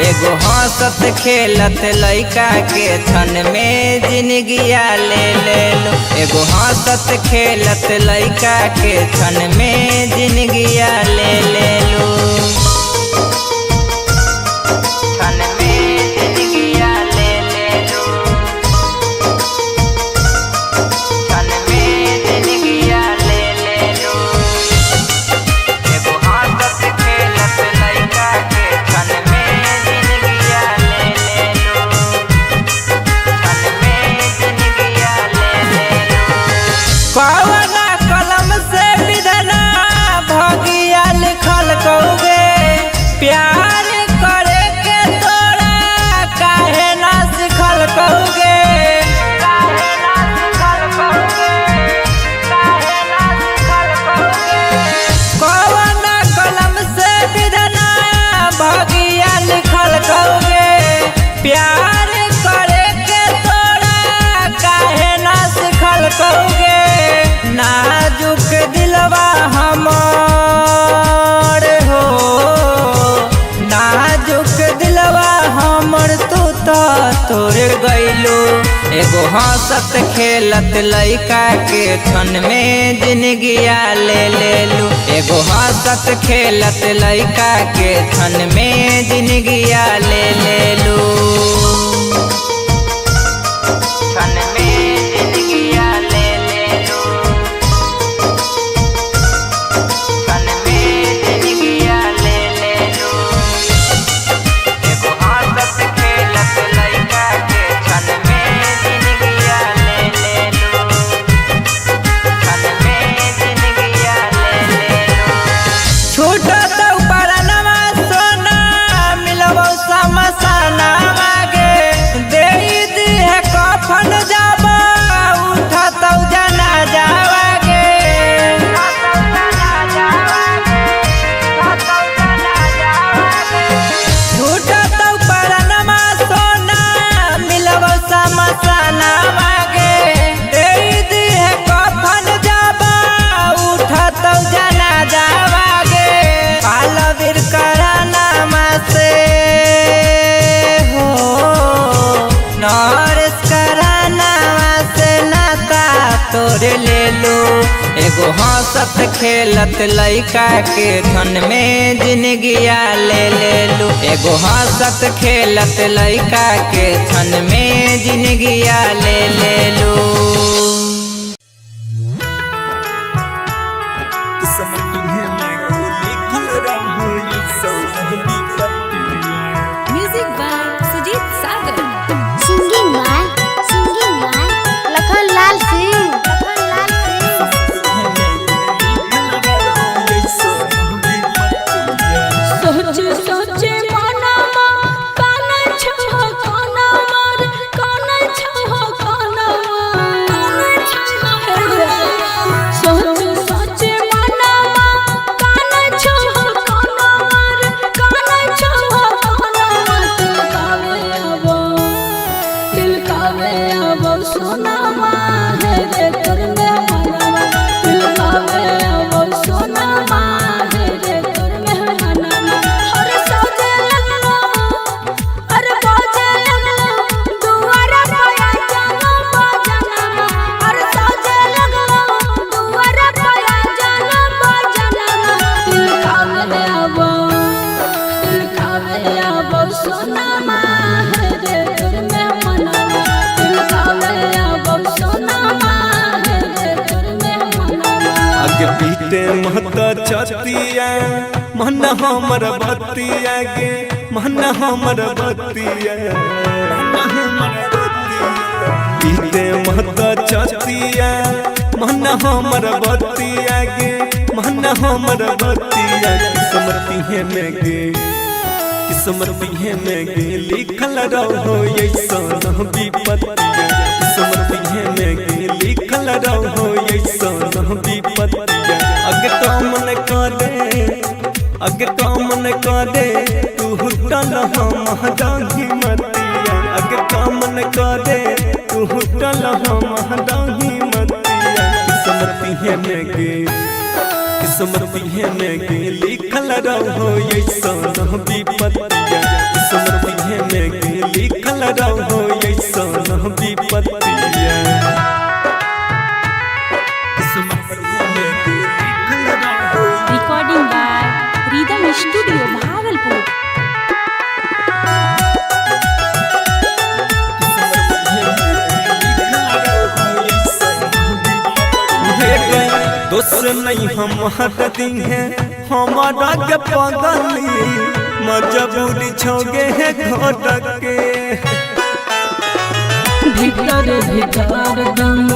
एगो हंसत खेलत लइका के क्षण में जिंदगिया ले लो। एगो हंसत खेलत लइका के क्षण में जिंदगिया ले लो। क्षण में जिंदगिया ले लो। क्षण में जिंदगिया ले लो। एगो हंसत खेलत लइका के क्षण में जिंदगिया ले लो। क्षण में जिंदगिया ले लो। कवना कलम से विधना भगिया लिखल कौगे प्यार करे के तोरा काहे ना सिखल कौगे। काहे ना सिखल कौगे। काहे ना सिखल कौगे। कवना कलम से विधना भगिया लिखल कौगे प्यार करे के तोरा काहे ना सिखल कौगे। नाजुक दिलवा हमर हो नाजुक दिलवा हमर तू तो तोड़ गइलो। एगो हंसत खेलत लइका के क्षण में जिंदगिया ले लो। एगो हंसत खेलत लइका के क्षण में जिंदगिया ले लो। क्षण में जिंदगिया ले लो। क्षण में जिंदगिया ले लो। एगो हंसत खेलत लइका के क्षण में जिंदगिया ले लो। क्षण में जिंदगिया ले लो। छूटत परनमा सोना मिलबो समसाना मागे देई दिहे कफन जाबो उठत जना जावागे। छूटत परनमा सोना मिलबो समसाना मागे देई दिहे कफन जाबो उठत जना जावागे। पालवीर करानामा से हो नरेश करानामा से नाता तोड़ ले लो। एगो हंसत खेलत लइका के क्षण में जिंदगिया ले लो। एगो हंसत खेलत लइका के क्षण में जिंदगिया ले लो। Music by Sujit Sagar. Singing by Lakhan Lal Singh. सोचे सोचे मनमा काना छहो काना मार काना छहो काना सोचे सोचे मनमा काना छहो काना मार काना छहो काना दिल कावे आबो सोना माँ है रे करने मनवा दिल कावे आबो सोना माँ है रे करने मनवा। हर सजे लगलो अरे बाजे लगलो दुआरा पाया जानो बाजनवा। हर सजे लगलो दुआरा पाया जानो बाजनवा। दिल कावे आबो सोना माँ है रे करने मनवा दिल कावे आबो सोना माँ है रे करने मनवा। आगे पीते महता छतिया मन हमर बतिया गे मन हमर बतिया पीते महता छतिया मन हमर बतिया गे मन हमर बतिया। किस्मती है में गे किस्मती है में गे लिखल रहो ऐसा विपत्तिया। किस्मती है में गे लिखल रहो ऐसा विपत्तिया। अगे काम न करे अगे काम न करे तू हुटल हम दाही मतिया। अगे काम न करे तू हुटल हम दाही मतिया। किस्मती है में गे किस्मती है में गे लिखल रहो ऐसा विपत्तिया। किस्मत में लिखल रहो ऐसन विपत्तिया recording by Rhythm Studio Bhagalpur. दोस्त नहीं हमारा दिन है हमारा के पगली मजबूरी छोगे है घोटक के भीतर भीतर दम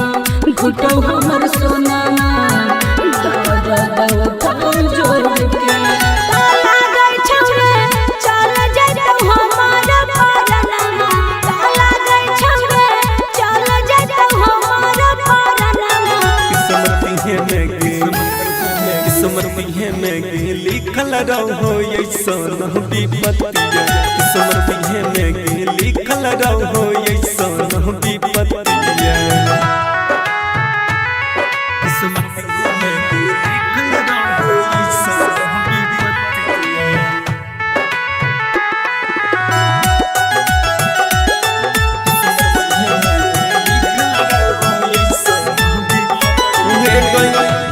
घुटो हमर सोनामा जोर के ताला गई छौरे चल जइतौ हमार परनमा ताला गई छौरे चल जइतौ हमार परनमा किस्मत में लिखल रहो ऐसन विपत्तिया किस्मत में लिखल रहो ऐसन विपत्तिया किस्मत में लिखल रहो ऐसन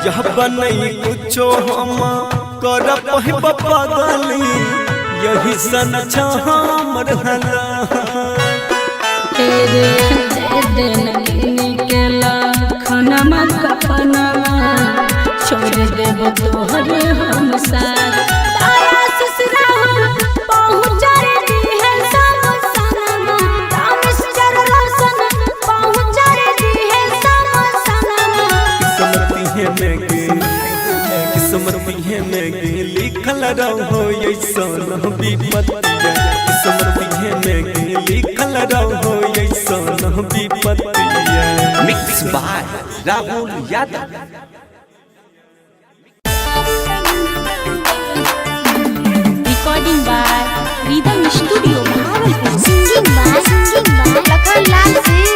यह बनई कुछो हम कर पगली यही सन हमर हला तेरे दे निकला खनमा कपनमा छोड़ देब तोहर हम साथ तारा ससुरा पहुँच रे है सब सनमा रामेश जर रोशन पहुँच रे है सब सनमा किस्मत में लिखल रहो ऐसन विपत्तिया किस्मत में लिखल रहो ऐसन विपत्तिया mix by Rahul Yadav. Recording by Rhythm Studio Bhagalpur. Singing by Lakhanlal Singh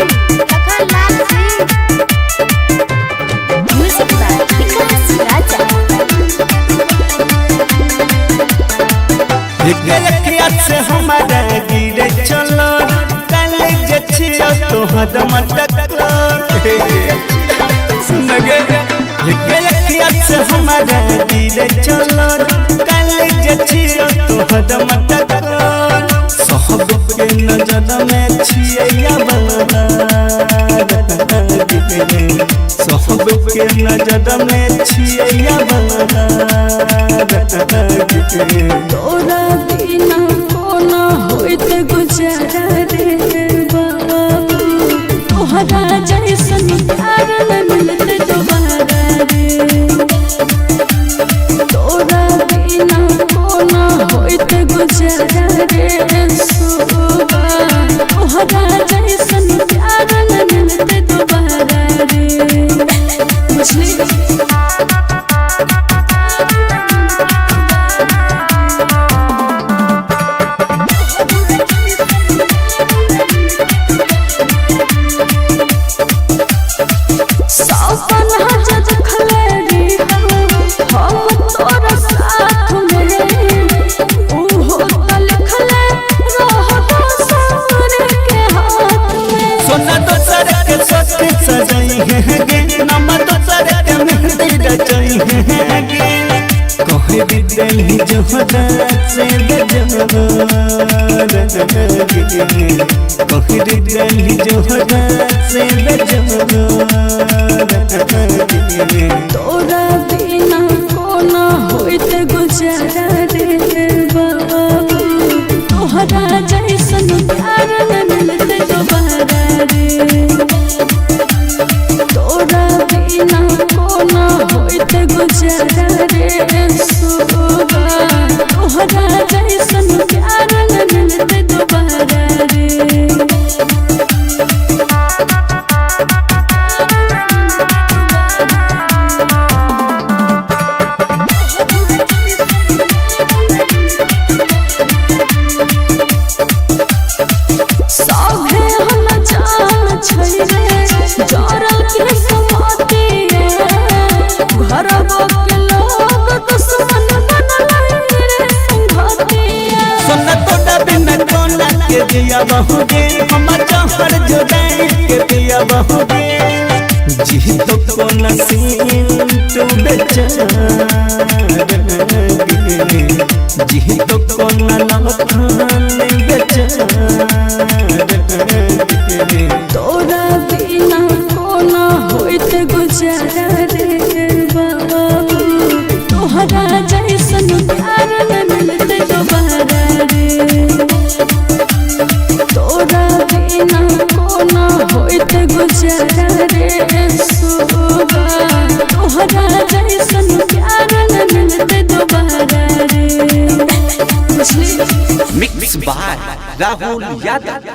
music by Vikas Raja. से हमारा गिरे चलो कल जछियो तोहर मटक से हमारा गिरे चलो कल जछियो तोहर मटक सब के नजर में छिया बना सब के नजर में छिया बना तोरा बिना कोना होइत गुजारा रे बाबू तोहरा जैसन प्यार न मिलते दोबारा रे तोरा बिना कोना होइत गुजारा रे सोबा तोहरा जैसन प्यार न मिलते दोबारा रे बुझली दिल्ली जोहरा से कहरी दिल्ली जोहरा से तोरा बिना कोना होइत गुजारा रे बाबू तोहरा जैसन प्यार न मिलते दोबारा रे तोरा बिना कोना होइत गुजारा रे सोबा तोहरा जैसन प्यार न मिलते दोबारा रे पिया बहुगे हम जहर जुदाई के पिया बहुगे जी तो को नसीन तू बेचारे जी तो को नलखान बेचारे तोरा बिना कोना होइत गुजारा रे बाबू तोहरा जैसन प्यार न मिलते दोबारा रे तोरा बिना कोना होइत गुजारा रे सुबा तोहरा जैसन प्यार न मिलते दोबारा रे मिक्स बाय राहुल यादव।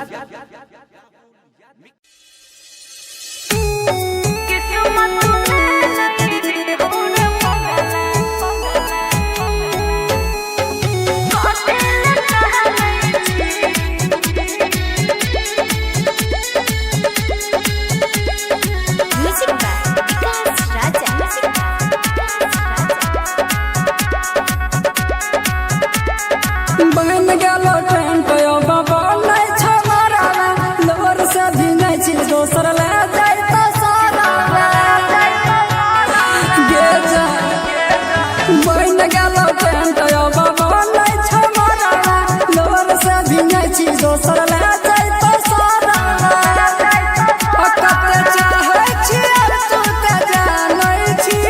बन गेलो ट्रेन पे ओ बाबा नहीं छमारा लोर से भी नहीं छी दोसर ले जाई तो सारा गे जा बन गेलो ट्रेन पे ओ बाबा नहीं छमारा लोर से भी नहीं छी दोसर ले जाई तो सारा कते चाहे छी तू ते जानै छी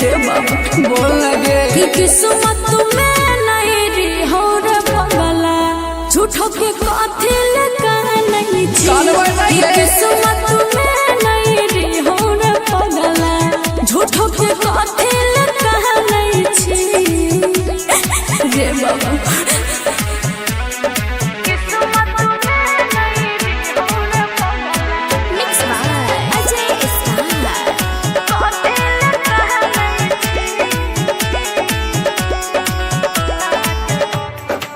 गे बाबा बोल लगे कि किस्मत झूठो के कथी लगा नहीं छी किस्मत में नहीं रे हो रे पगला झूठो के कथी लगा नहीं छी रे बाबा किस्मत में नहीं रे हो रे पगला मिक्स बाय अजय स्टार कथी लगा नहीं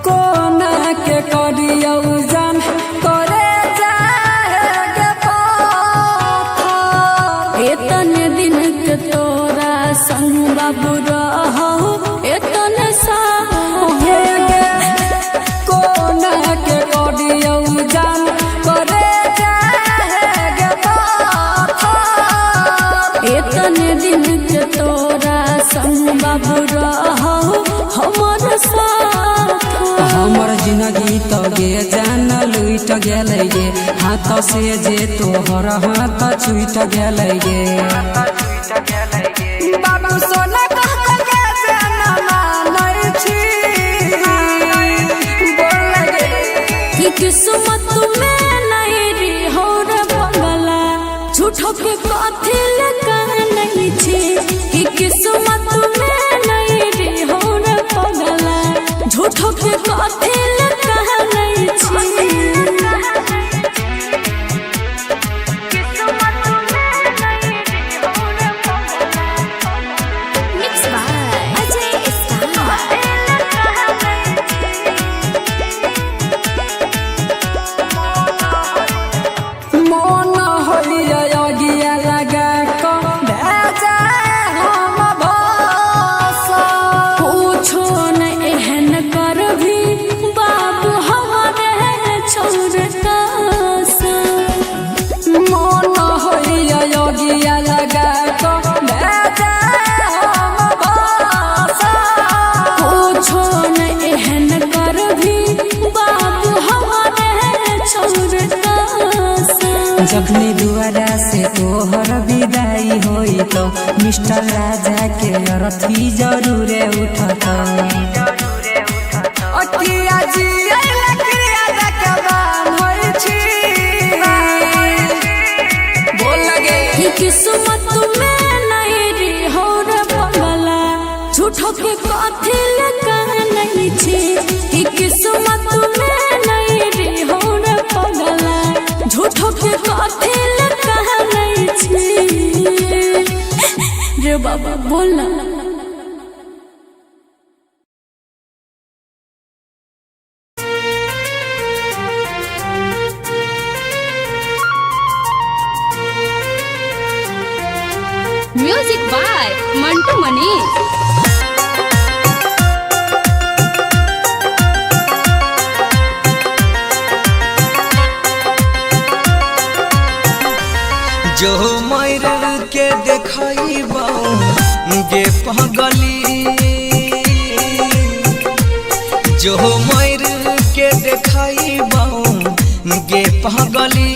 कोना के करियो जान करे जाए पाथा एतने दिन के तोरा संग बाबू रहो एतने साहे कोना के करियो जान करे जाए पाथा एतने दिन के तोरा संग बाबू रहो हमर साथ हमर जिंदगी तो गे जान लुट गेलै गे हाथ से जे तोहर हाथ छूट गेलै गे बाबू सोना कह के जान मानै छी बोल लगे कि किस्मत में नहीं रे हो रे पगला झूठो के कथी लगा नहीं छी कि किस्मत में नहीं रे हो रे पगला झूठो के कथी लगा नहीं छी मिक्स बाय अजय स्टार मन होइया गिया लगा को भेजा हम भाषा पूछो न एहन कर भी बाबू हमारे छोड़ता मन होइया गिया लगा को भेजा हम भाषा पूछो न एहन कर भी बाबू हमारे छोड़ता जखनी दुआरा से तोहर विदाई होई तो मिस्टर राजा के अरथी जरूरे उठत अकिया जी आइला क्रिया जकबान होई छी बोल लगे कि किस्मत में नहीं रे हो रे पगला झूठो के कथी लगा नहीं छी कि किस्मत में नहीं रे हो रे पगला झूठो के कथी लगा नहीं छी रे बाबा बोलना म्यूजिक बाय मंटू मनीष। गे पगली जो मर के देखाई गे पगली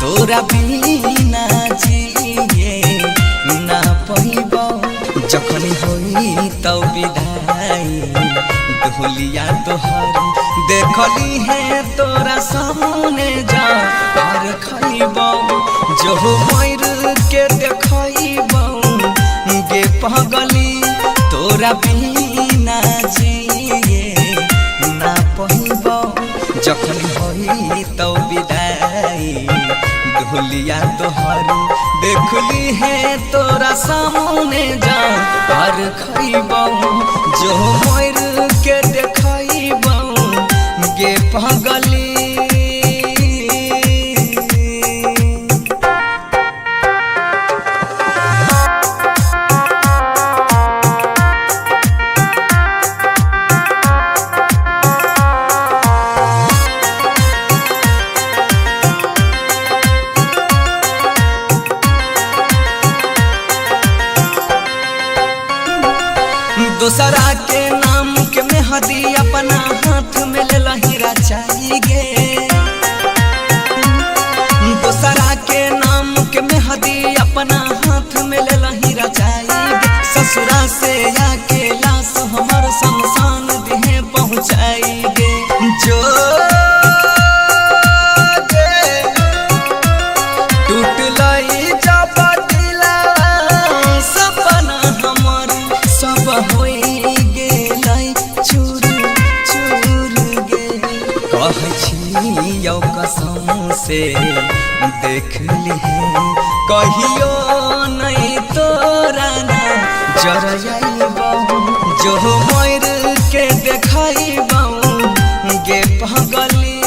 तोरा बिना जिए ना पैब जखन होई तब विदाई ढोलिया तोहर देखली है तोरा सामने जा हर खैब जो मर के देखैब गे पगली तोरा बिना जिए ना पैब जखन होई तब विदाई ढोलिया तोहर देखली है तोरा सामने जा हर खैब जो मर के देखैब गे पगली दूसरा के नाम के मेहदी अपना हाथ में ले लहीरा चाहिए दूसरा के नाम के मेहदी अपना हाथ में ले लहीरा चाहिए ससुरा से आके लाश हमर शमशान देह पहुँचाएंगे जो टूट लई जब दिला सपना हमर सब होई कसम से देख ली कहियो नहीं तोरा ना जरब जो मर के देखब गे पगली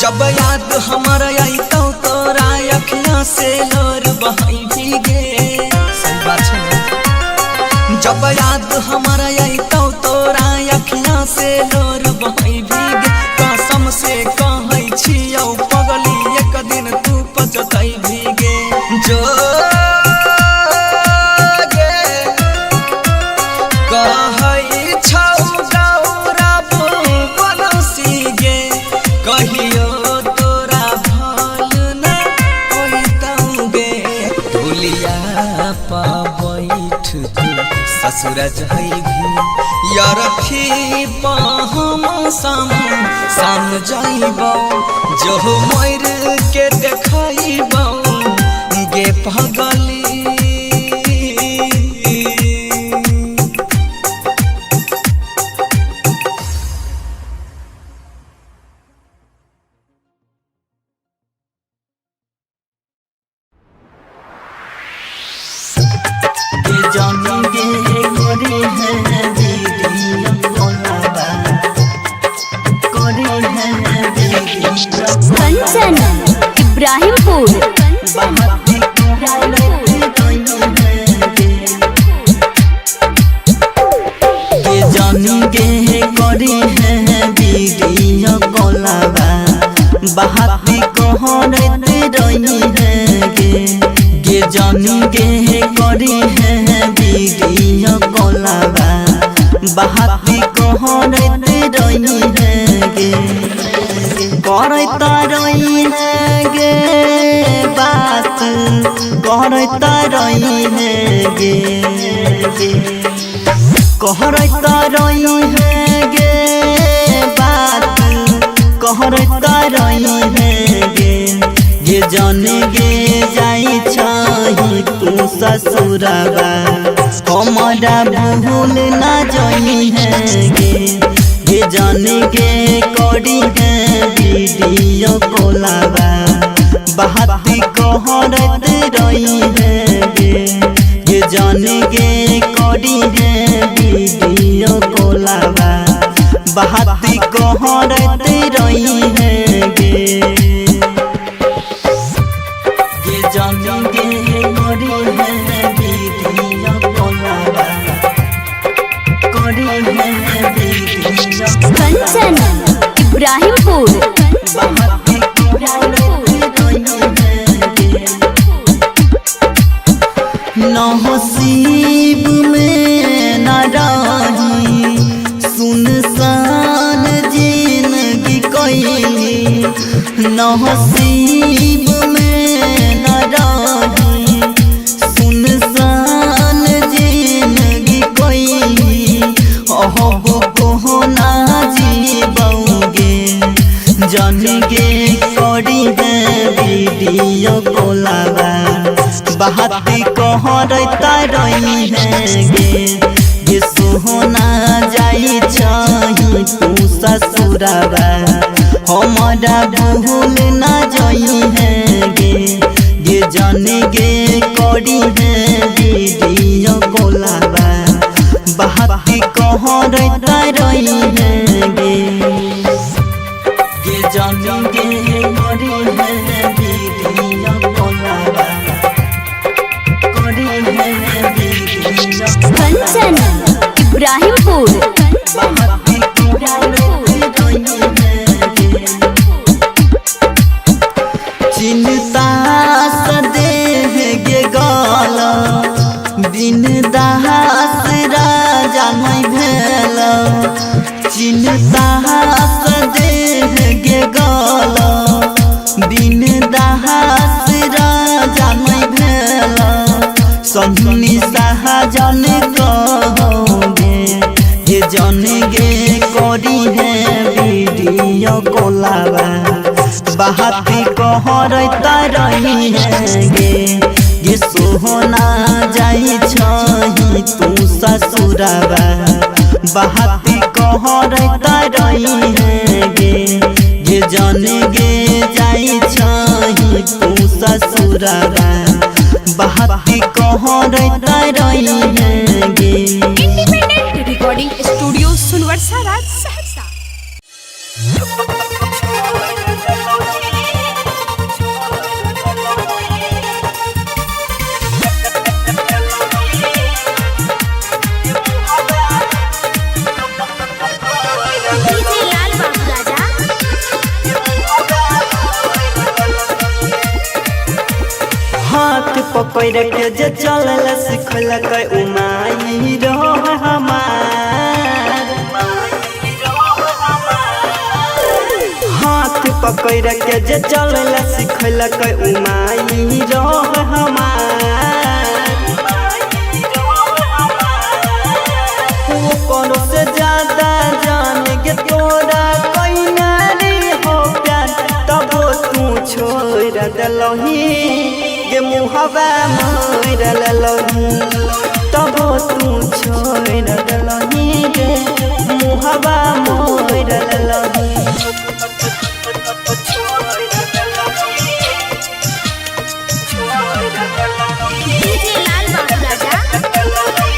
जब याद हमारा आई तो तोरा अखियां से लोर बहाई भीगे सही बात है जब याद हमारा आई तो तोरा अखियां से लोर बहाई भीगे कसम से कहै छियौ पगली एक दिन तू पछताई भीगे जो कहै छौ गौरव बनसी गे कहियो ससुर जइभी यार थी हम साम जाइब जो मर के देखब गे पगली कंचन इब्राहिमपुर जानी गे करे हैं वीडियो कॉलवा बहाती कहरत रही है गे जानी गे करे हैं वीडियो कॉलवा बहाती कहरत रही है गे करता रही है गे बात करता रही है गे कहरता रही है गे बात कहरता रही है गे जाने गे जाई छही तू ससुरबा हमारा भूल ना जाई है गे जाने गे करी है वीडियो कॉलवा बहाती कहरत रही है गे जाने गे करी है वीडियो कॉलवा बहाती कहरते रही है गे ये जानी गे करी है वीडियो कॉलवा करी है वीडियो कंचन इब्राहिमपुर बहाती कहरते रही है गे नसीब में न रही सुनसान जिंदगी कोई नसीब में न रही सुनसान जिंदगी कोई अब को ना जीबोगे जानिगे करी है वीडियो कॉलवा बहाती कहरता रही है गे ये सोहना जाई छही तू ससुराबा हमारा भूल ना जाई है गे ये जाने गे करी है वीडियो कॉलवा बहाती कहरता रही है गे ये जाने गे करी है वीडियो कॉलवा कंचन इब्राहिमपुर चिंता सदे गे गल दिन दास राजा नहीं भेल चिंता सदे गे गल दिन दास राजा नहीं भेल सन्नी सहजन कहोगे ये जन गे करी है वीडियो कॉलवा बहाती कहरता रही है गे ये सोहना जाई छही तू ससुराबा बहाती कहरता रही है गे ये जन गे जाई छही तू ससुराबा बहाती कहरता रही है गे independent recording studio Sunwarsa Raj Saharsa. DJ लाल बाबू राजा हाथ पकड़ के जे चलल सिखल के उमाई रहो हमार हाथ पकड़ के जे चलल सिखल के उमाई रहो हमार वो करो से ज्यादा जान के तोरा कोई नारी हो प्यार तब तू छोड़ दलही गे मुहबा मोर ललही तब तू छोड़ दलही गे मुहबा मोर ललही डीजे लाल बाबू राजा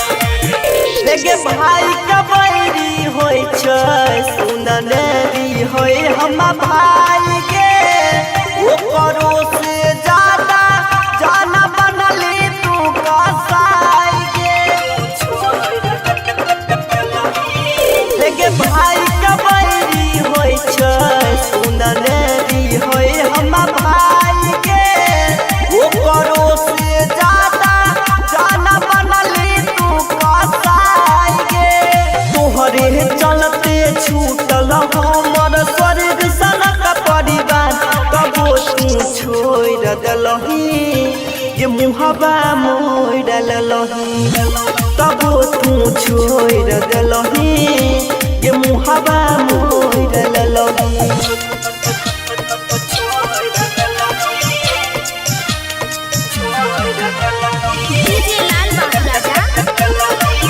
देखे भाई कबैरी होय छै सुनलेरी होय हम भाई के ओकरो से ज्यादा जाना बनली तू कसाई के देखे भाई कबैरी होय छै सुनलेरी होय हम भाई के ओकरो से ज्यादा जाना बनली तू कसाई के तोहरे चलते छूटल हमर स्वर्ग सनक परिवार कबो तू छोड़ दलही ये मुहबा मोड़ ललही कबो तू छोड़ दलही ये मुहबा मोड़ ललही डीजे लाल बाबू राजा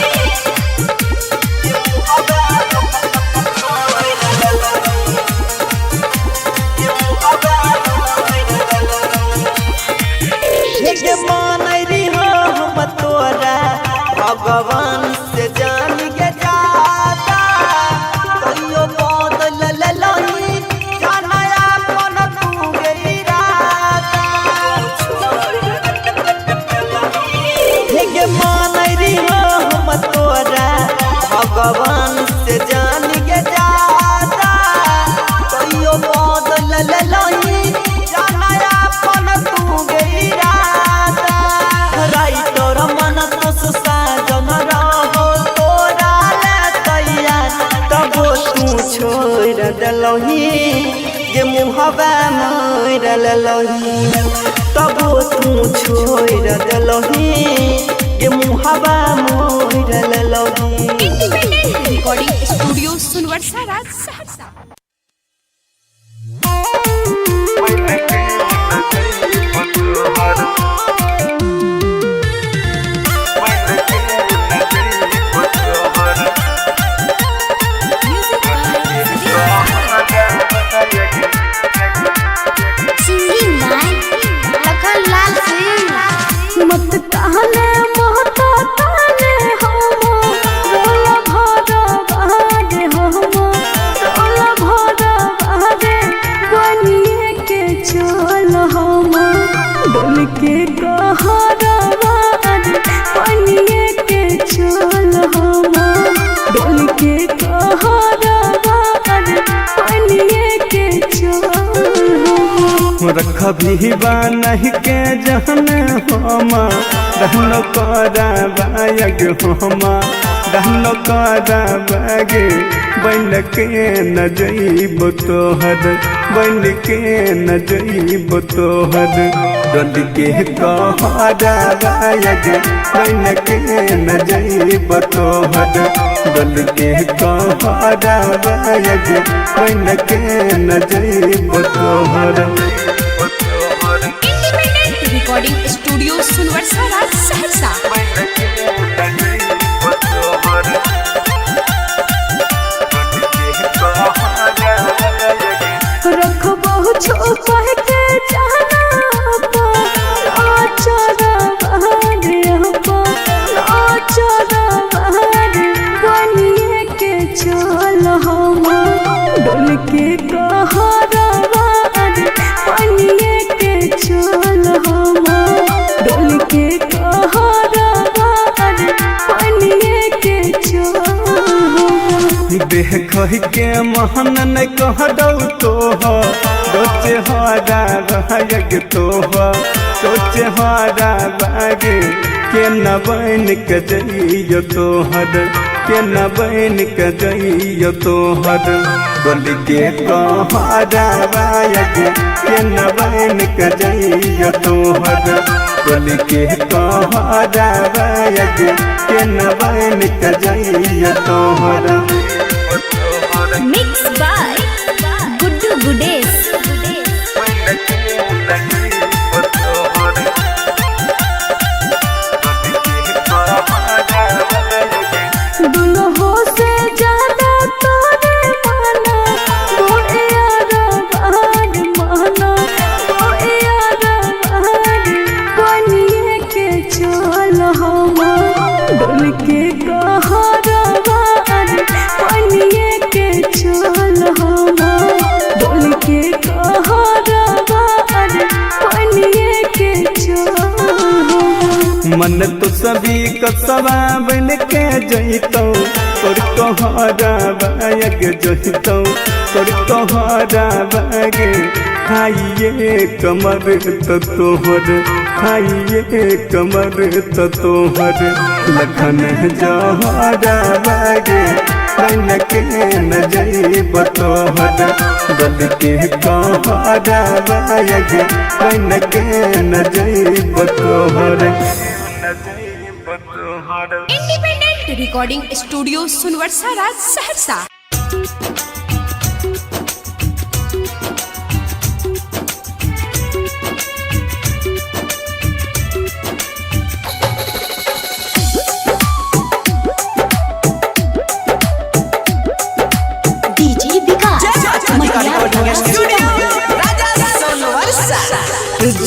ये बनैरी हो हम तोरा भगवान से जान के जाता कहियो बदल ललही जानया अपन तू गई राता ये बनैरी हो हम तोरा भगवान से जान के जाता कहियो बदल ललही जानया अपन तू गई राता राइटर मन तो साजन रहो तोरा ले तैयार तब तू छोड़ देलही ये मुहबा मोर ललही तब तू छोड़ देलही ये मुहबा मोर ललही independent recording studio Sunwarsa Raj Saharsa. मत कहले मोहता ताने हम रोला भरा बागे हम रोला भरा बागे बनिए के चल हम डोल के कहरा बागे बनिए के चल हम डोल के कहरा बागे बनिए के चल रख भी नहीं के जहने हम रहन करा बायग हम रहन करा बागे बन के न जइब तोहर बन के न जइब तोहर डल के कहरा बायग बन के न जइब तोहर डल के कहरा बायग बन के न जइब तोहर independent recording studio Sunwarsa Raj Saharsa. रख बहु छुपा के जाना नाचरा बहारे नाचरा बहारे बनिए के चल हम डोल के कहरा बहारे बनिए के चल हम डोल के कहरा बहारे बनिए के चल देख के महन न कह दौ तो सोचे हरा बाग तो सोचे हरा बाग के न बन के जइयो तोहर के न बन के जइयो तोहर डोल के कहरा बाग के न बन के जइयो तोहर डोल के कहरा बाग के न बन के जइयो तोहर मिक्स बाय गुड्डू गुडेश दुल्हो से ज्यादा तोरे माना मोए यारा बहार माना मोए यारा बहार बनिए के चल हम डोल के कहरा बहार बनिए के चल हम डोल के कहरा बहार बनिए के चल मन तो सभी कसवा बन के जइतौ तोर कहरा बाग जइतौ तोर कहरा बाग खाइए कमर तो तोहर खाइए कमर तो तोहर लखन जहरा बाग बन के न जइब तोहर डल के कहरा बाग बन के न जइब तोहर independent recording studio Sunwarsa Raj Saharsa.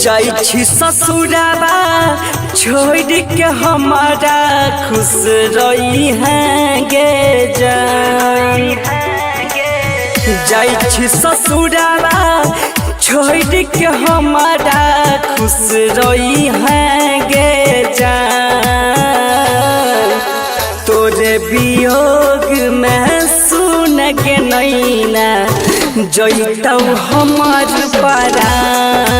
जाई छी ससुराबा छोड़ के हमारा खुश रही हैं गे जाई छी ससुराबा छोड़ के हमारा खुश रही हैं गे तोरे वियोग में सुन के नैना जैतौ हमार परान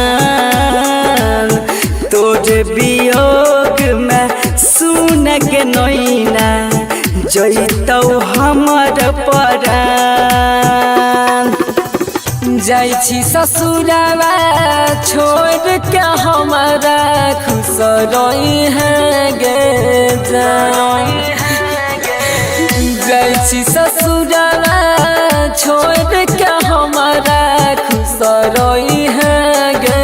तोरे वियोग में सुन के नैना जैतौ हमार परान जाइ छी ससुरावा छोड़ के हमारा खुश रही हैं गे जाइ छी ससुरावा छोड़ के हमारा खुश रही हैं गे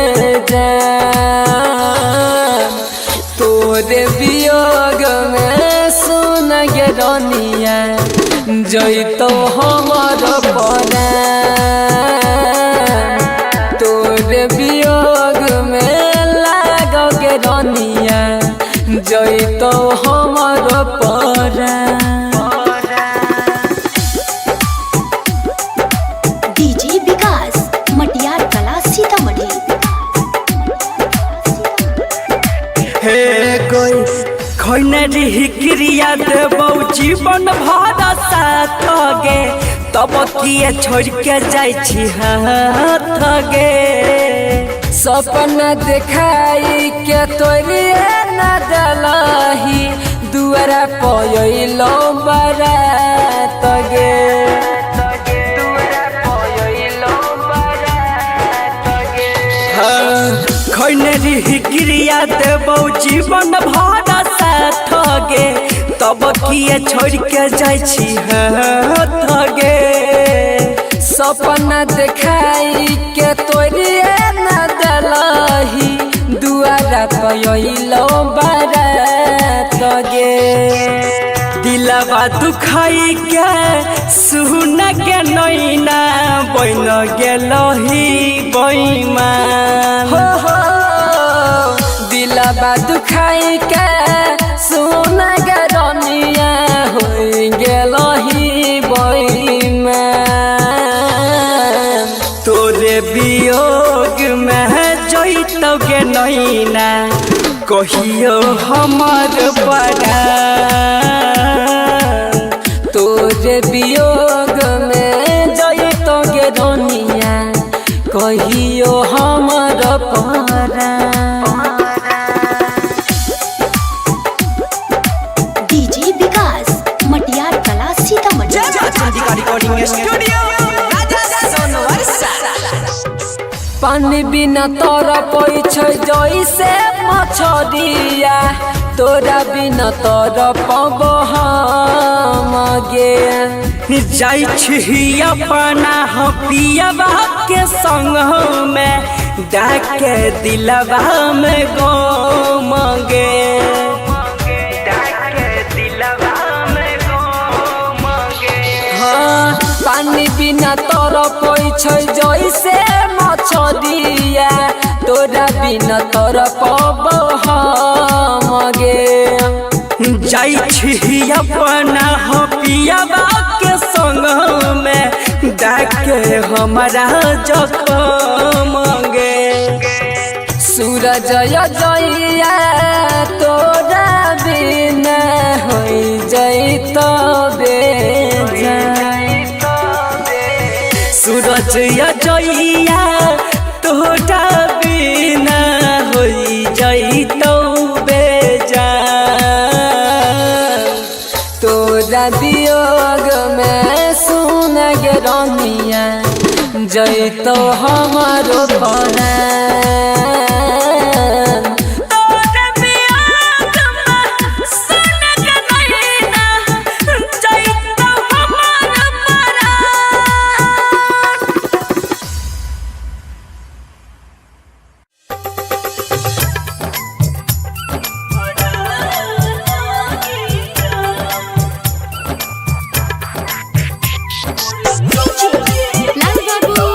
तोरे वियोग में सुन गे रनिया जैतो हमर परान तोरे वियोग में लागोगे रनिया जैतो हमर परान डीजे विकास मटियार कला सीतामढ़ी हे कोई खैनरी हिक्रिया देबौ जीवन भर साथ गे तब किए छोड़ के जाइ छी हाथ गे सपना देखाई के तोरे न दलही दुआरा पयलो बारात गे खैनरी हिक्रिया देबौ जीवन भर साथ गे तब किए छोड़ के जाइ छी हाथ गे सपना देखाई के तोरे न दलही दुआरा पयलो बारात गे दिलवा दुखाई के सुन के नैना बन गेलही बैमान हो दिलवा दुखाई के सुन गे रनिया हो गेलही बैमान तोरे वियोग में जैतौ गे नैना कहियो हमर परान तोरे वियोग में जैतो गे रनिया कहियो हमर परान डीजे विकास मटियार कला सीतामढ़ी पानी बिना तोरा पैछै जैसे मछरिया तोरा बिना तोरा पब हम गे जाइ छी अपना पियबा के संग में डाके दिलवा में गम गे पानी बिना तोरा पैछै जैसे मछरिया तोरा बिना तोरा पब हम गे जाइ छी अपना पियबा के संग में डाके हमारा जखम गे सूरज जइया तोरा बिना हो जैतो सूरज जइया तोरा बिना हो जैतो तोरा वियोग में सुन गे रनिया जैतो हमारो परान तोरे वियोग में सुन के नैना जैतौ हमार लाल बाबू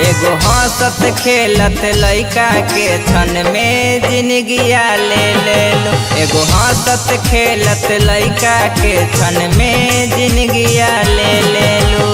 एगो हंसत खेलत लइका के क्षण में जिंदगिया ले लो। एगो हंसत खेलत लइका के क्षण में जिंदगिया ले लो।